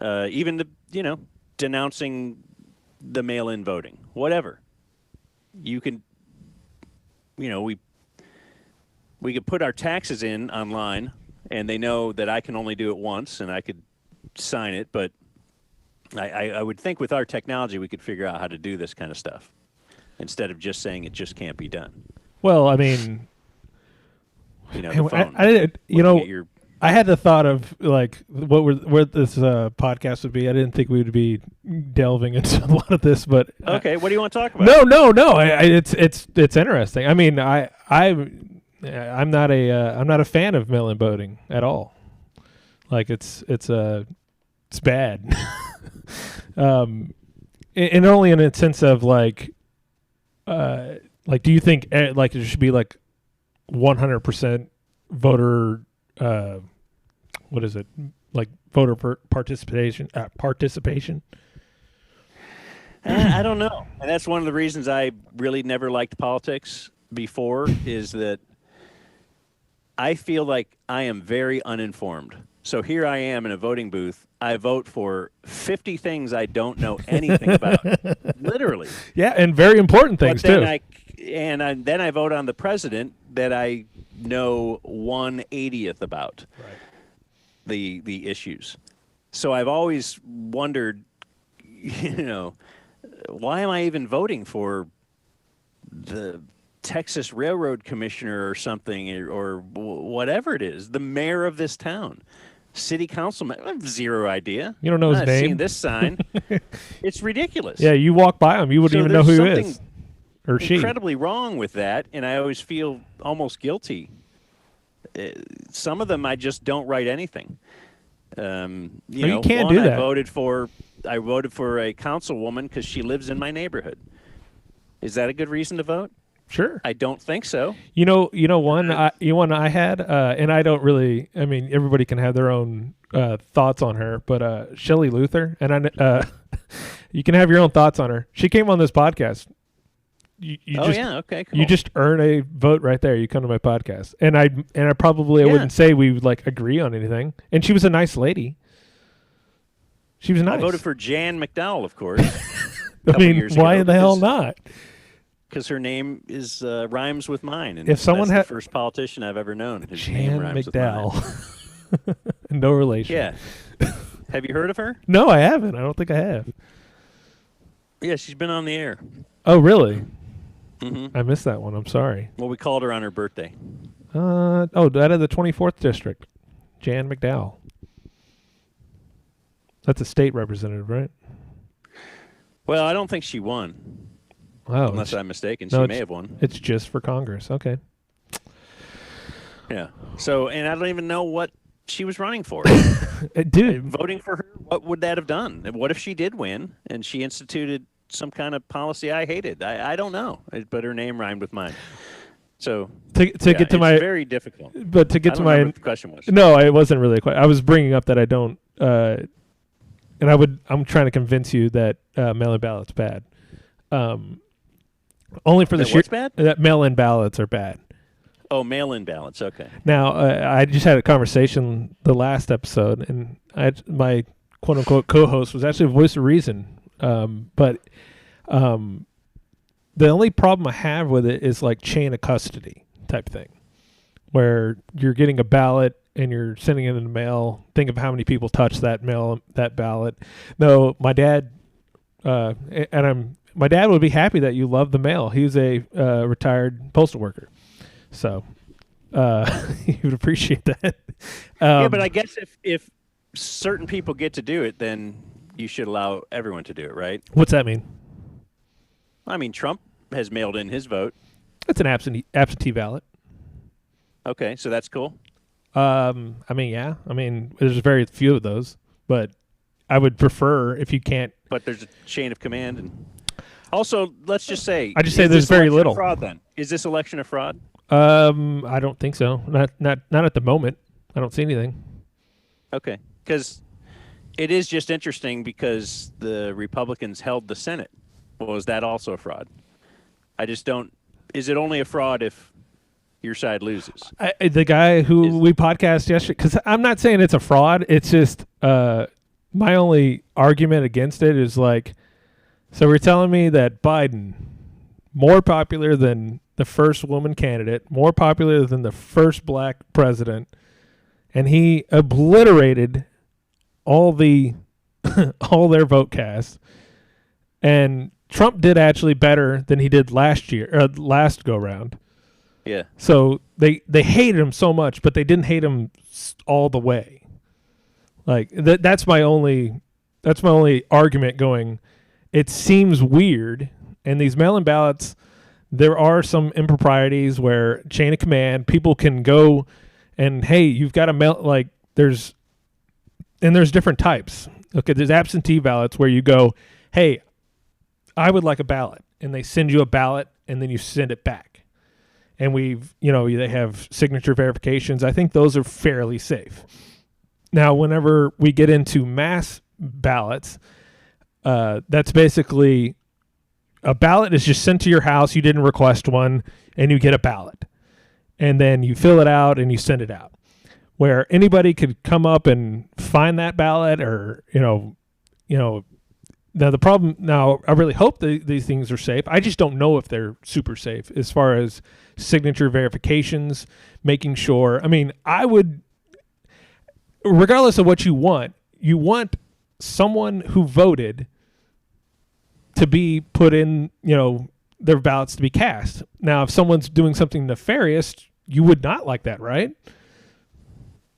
even denouncing the mail-in voting, whatever. You can, we could put our taxes in online, and they know that I can only do it once, and I could sign it. But I would think with our technology, we could figure out how to do this kind of stuff instead of just saying it just can't be done. Well, I mean, the phone. I had the thought of like what this podcast would be. I didn't think we would be delving into a lot of this, but okay. What do you want to talk about? No. It's interesting. I mean, I'm not a fan of mail-in voting at all. Like it's bad. And only in a sense of like do you think like there should be like 100% voter what is it, like voter participation? I don't know, and that's one of the reasons I really never liked politics before, is that I feel like I am very uninformed. So here I am in a voting booth. I vote for 50 things I don't know anything about, literally. Yeah, and very important things too. and then I vote on the president that I know 1/80th about the issues. So I've always wondered, why am I even voting for the Texas Railroad Commissioner or something, or whatever it is, the mayor of this town, city councilman? I have zero idea. You don't know his I've name? seen this sign. It's ridiculous. Yeah, you walk by him, you wouldn't even know who he is. Or she. Incredibly wrong with that, and I always feel almost guilty. Some of them I just don't write anything. You can't do that. I voted for a councilwoman because she lives in my neighborhood. Is that a good reason to vote? Sure. I don't think so. One I had, and I don't really. I mean, everybody can have their own thoughts on her, but Shelley Luther, and you can have your own thoughts on her. She came on this podcast. Okay, cool. You just earn a vote right there. You come to my podcast, and I probably wouldn't say we would like agree on anything. And she was a nice lady. She was nice. I voted for Jan McDowell, of course. I mean, why the hell not? Because her name is rhymes with mine, and if someone that's the first politician I've ever known whose name rhymes McDowell. with mine. No relation. Yeah. Have you heard of her? No, I haven't. I don't think I have. Yeah, she's been on the air. Oh, really? Mm-hmm. I missed that one. I'm sorry. Well, we called her on her birthday. Out of the 24th district, Jan McDowell. That's a state representative, right? Well, I don't think she won. Oh, unless I'm mistaken, she may have won. It's just for Congress. Okay. Yeah. So, and I don't even know what she was running for. Dude, voting for her, what would that have done? What if she did win and she instituted some kind of policy I hated? I don't know, but her name rhymed with mine. So to get to it's very difficult. But to get to my what the question was. No, it wasn't really a question. I was bringing up that I don't, and I'm trying to convince you that mail-in ballots bad. Only for what's bad? That mail-in ballots are bad. Oh, mail-in ballots. Okay. Now, I just had a conversation the last episode, and my quote-unquote co-host was actually a voice of reason. But the only problem I have with it is like chain of custody type thing, where you're getting a ballot and you're sending it in the mail. Think of how many people touch that ballot. No, my dad, my dad would be happy that you love the mail. He was a retired postal worker, so he would appreciate that. Yeah, but I guess if certain people get to do it, then you should allow everyone to do it, right? What's that mean? I mean, Trump has mailed in his vote. It's an absentee ballot. Okay, so that's cool. I mean, yeah. I mean, there's very few of those, but I would prefer if you can't. But there's a chain of command, and also let's just say there's very little fraud. Then is this election a fraud? I don't think so. Not at the moment. I don't see anything. Okay, because it is just interesting because the Republicans held the Senate. Well, is that also a fraud? I just don't. Is it only a fraud if your side loses? The guy who we podcast yesterday, because I'm not saying it's a fraud. It's just my only argument against it is like, so we're telling me that Biden, more popular than the first woman candidate, more popular than the first black president, and he obliterated all their vote cast, and Trump did actually better than he did last go round. Yeah. So they hated him so much, but they didn't hate him all the way. Like that's my only argument going. It seems weird, and these mail-in ballots, there are some improprieties where chain of command, people can go and, hey, you've got to mail, like there's different types. Okay, there's absentee ballots where you go, hey, I would like a ballot, and they send you a ballot, and then you send it back. And they have signature verifications. I think those are fairly safe. Now, whenever we get into mass ballots, that's basically a ballot is just sent to your house. You didn't request one, and you get a ballot. And then you fill it out, and you send it out. Where anybody could come up and find that ballot or, Now the problem. Now I really hope these things are safe. I just don't know if they're super safe as far as signature verifications, making sure. I mean, I would, regardless of what you want someone who voted to be put in, their ballots to be cast. Now, if someone's doing something nefarious, you would not like that, right?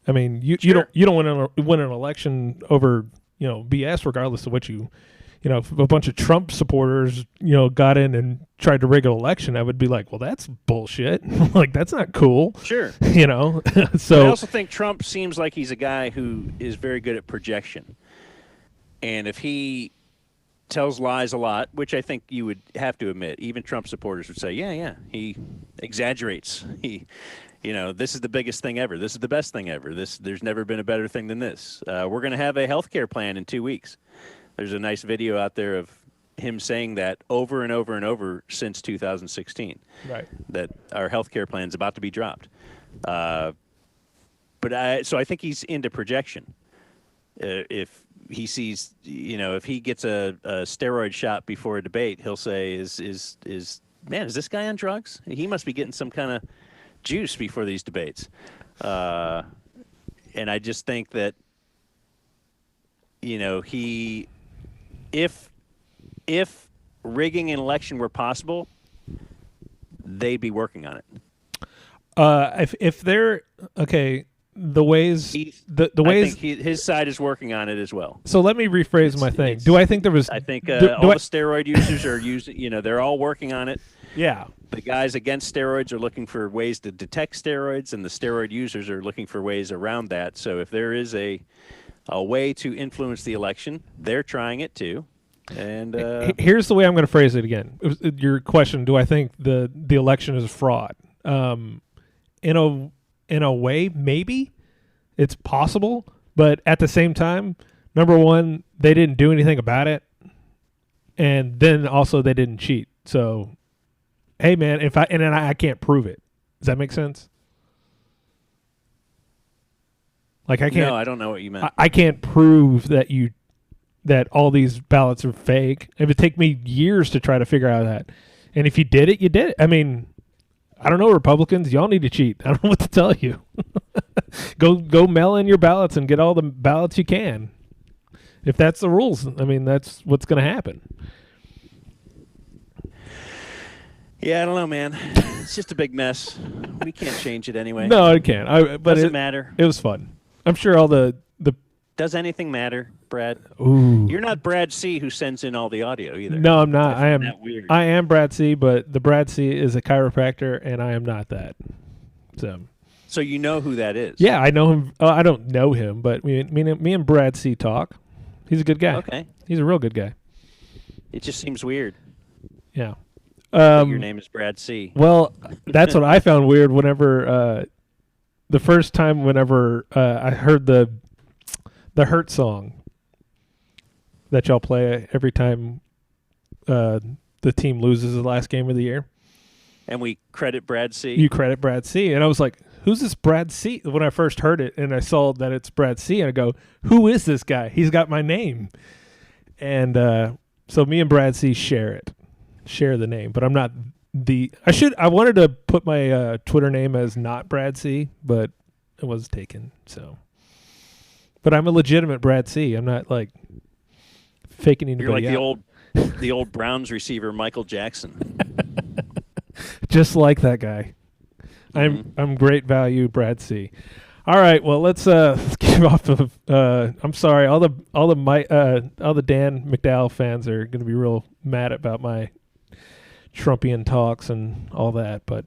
I mean, you don't win an election over BS, regardless of what if a bunch of Trump supporters got in and tried to rig an election, I would be like, well, that's bullshit. Like, that's not cool. Sure. So I also think Trump seems like he's a guy who is very good at projection, and if he tells lies a lot, which I think you would have to admit, even Trump supporters would say, yeah, he exaggerates. This is the biggest thing ever. This is the best thing ever. There's never been a better thing than this. We're going to have a healthcare plan in 2 weeks. There's a nice video out there of him saying that over and over and over since 2016. Right. That our healthcare plan is about to be dropped. So I think he's into projection. If he sees, if he gets a steroid shot before a debate, he'll say, is this guy on drugs? He must be getting some kind of juice before these debates. And I just think that, if rigging an election were possible, they'd be working on it. If they're okay, the ways the ways I think his side is working on it as well. So let me rephrase my thing. Do I think there was? I think all the steroid users are using. They're all working on it. Yeah. The guys against steroids are looking for ways to detect steroids, and the steroid users are looking for ways around that. So if there is a way to influence the election, they're trying it too. And here's the way I'm going to phrase it again. Your question: do I think the election is a fraud? In a way, maybe it's possible, but at the same time, number one, they didn't do anything about it, and then also they didn't cheat. So, hey, man, I can't prove it. Does that make sense? Like, I can't. No, I don't know what you meant. I can't prove that all these ballots are fake. It would take me years to try to figure out that. And if you did it, you did it. I mean, I don't know, Republicans, y'all need to cheat. I don't know what to tell you. Go mail in your ballots and get all the ballots you can. If that's the rules, I mean, that's what's going to happen. Yeah, I don't know, man. It's just a big mess. We can't change it anyway. No, it can't. But doesn't matter. It was fun. I'm sure all the Does anything matter, Brad? Ooh. You're not Brad C, who sends in all the audio either. No, I'm not. Weird. I am Brad C, but the Brad C is a chiropractor, and I am not that. So you know who that is? Yeah, I know him. I don't know him, but me and Brad C talk. He's a good guy. Okay. He's a real good guy. It just seems weird. Yeah. Your name is Brad C. Well, that's what I found weird whenever the first time I heard the Hurt song that y'all play every time the team loses the last game of the year. And we credit Brad C. You credit Brad C. And I was like, who's this Brad C? When I first heard it and I saw that it's Brad C, and I go, who is this guy? He's got my name. And so me and Brad C share the name, but I'm not I wanted to put my Twitter name as not Brad C, but it was taken. So, but I'm a legitimate Brad C. I'm not like faking anybody. You're like the old Browns receiver Michael Jackson. Just like that guy. I'm great value Brad C. All right, well let's get off of. I'm sorry, all the Dan McDowell fans are going to be real mad about my Trumpian talks and all that, but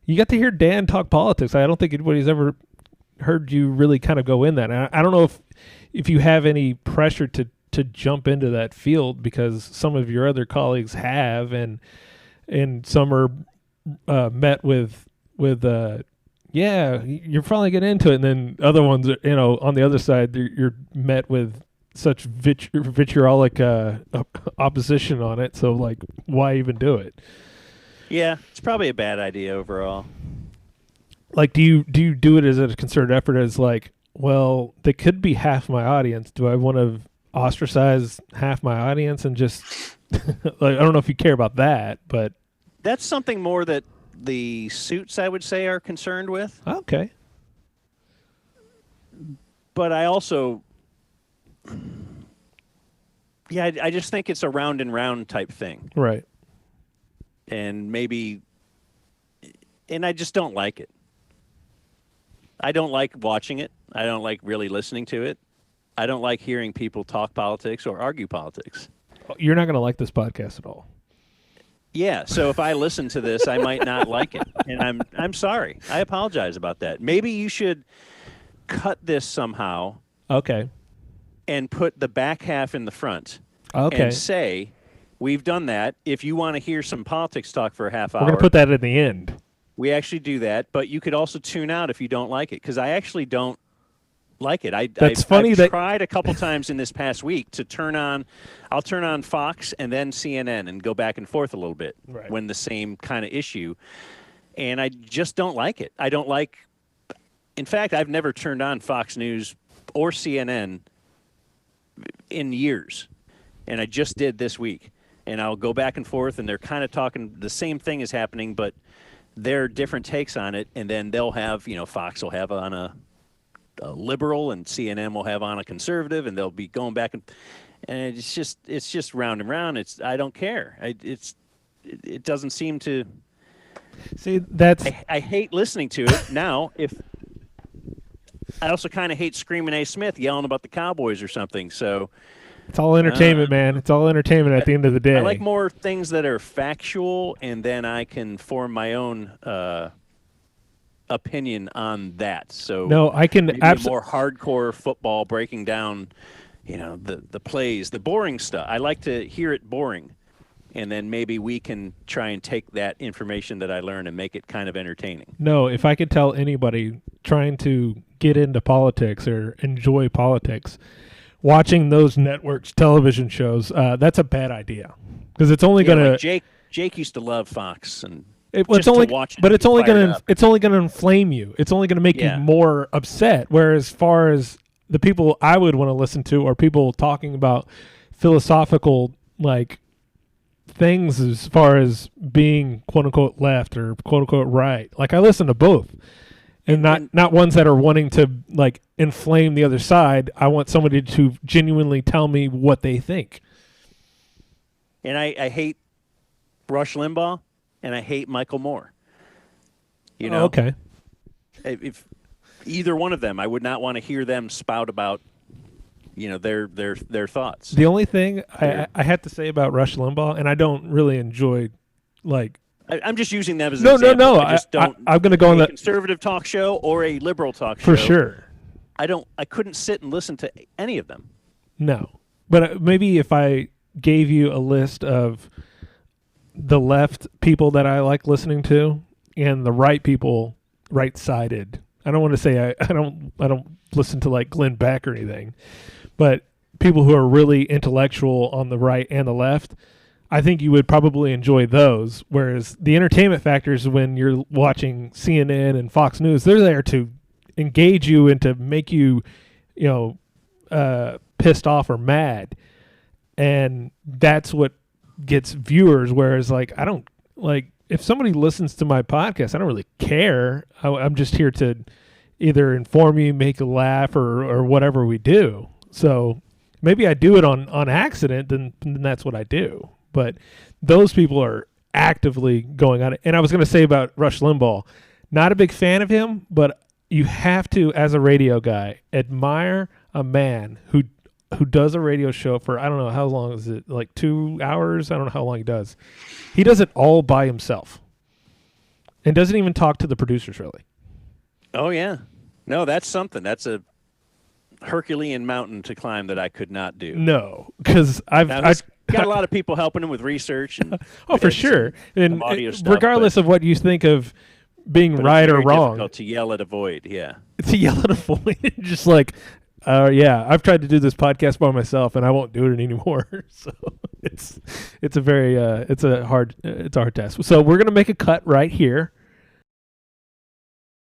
you got to hear Dan talk politics. I don't think anybody's ever heard you really kind of go in that. And I don't know if you have any pressure to jump into that field, because some of your other colleagues have, and some are met with yeah, you're finally getting into it, and then other ones, on the other side, you're met with such vitriolic opposition on it. So, like, why even do it? Yeah, it's probably a bad idea overall. Like, do you do it as a concerted effort, as like, well, they could be half my audience. Do I want to ostracize half my audience and just like, I don't know if you care about that, but That's something more that the suits, I would say, are concerned with. okay. But I also, yeah, I just think it's a round and round type thing. Right. And maybe, and I just don't like it. I don't like watching it. I don't like really listening to it. I don't like hearing people talk politics or argue politics. You're not going to like this podcast at all. Yeah, so if I listen to this, I might not like it, and I'm sorry. I apologize about that. Maybe you should cut this somehow. Okay. And put the back half in the front. Okay. And say, we've done that. If you want to hear some politics talk for a half hour, We're going to put that at the end. we actually do that. But you could also tune out if you don't like it, because I actually don't like it. That's funny I've that tried a couple times in this past week to turn on. I'll turn on Fox and then CNN and go back and forth a little bit when the same kind of issue. And I just don't like it. I don't like. In fact, I've never turned on Fox News or CNN in years, and I just did this week. And I'll go back and forth, and they're kind of talking the same thing is happening, but they're different takes on it. And then they'll have, Fox will have on a liberal, and CNN will have on a conservative, and they'll be going back and it's just round and round. I don't care. It doesn't seem to. See, that's. I hate listening to it now. I also kind of hate Screaming A. Smith yelling about the Cowboys or something. So it's all entertainment, man. It's all entertainment at the end of the day. I like more things that are factual, and then I can form my own opinion on that. So no, I can more hardcore football breaking down, the plays, the boring stuff. I like to hear it boring. And then maybe we can try and take that information that I learned and make it kind of entertaining. No, if I could tell anybody trying to get into politics or enjoy politics, watching those networks television shows, that's a bad idea. Because it's only going to... Like Jake used to love Fox. And it's only going to inflame you. It's only going to make you more upset. Whereas far as the people I would want to listen to are people talking about philosophical, like... things as far as being quote unquote left or quote unquote right. Like I listen to both, and not ones that are wanting to like inflame the other side. I want somebody to genuinely tell me what they think. And I hate Rush Limbaugh and I hate Michael Moore. Okay. If either one of them, I would not want to hear them spout about their thoughts. The only thing I have to say about Rush Limbaugh, and I don't really enjoy, like... I'm just using them as an example. No. I'm going to go on the conservative talk show or a liberal talk show. For sure. I couldn't sit and listen to any of them. No. But maybe if I gave you a list of the left people that I like listening to and the right people, right-sided. I don't want to say I don't listen to like Glenn Beck or anything. But people who are really intellectual on the right and the left, I think you would probably enjoy those. Whereas the entertainment factors, when you're watching CNN and Fox News, they're there to engage you and to make you, pissed off or mad. And that's what gets viewers. Whereas, like, I don't, like, if somebody listens to my podcast, I don't really care. I'm just here to either inform you, make you laugh, or whatever we do. So maybe I do it on accident, then that's what I do. But those people are actively going on it. And I was going to say about Rush Limbaugh, not a big fan of him, but you have to, as a radio guy, admire a man who does a radio show for, I don't know, how long is it, like 2 hours? I don't know how long he does. He does it all by himself and doesn't even talk to the producers, really. Oh, yeah. No, that's something. That's a Herculean mountain to climb that I could not do. No, because I've got a lot of people helping him with research. And for sure. And audio stuff, regardless of what you think of being right or wrong. Difficult to yell at a void, yeah. To yell at a void, just like, I've tried to do this podcast by myself, and I won't do it anymore. So it's a hard task. So we're gonna make a cut right here.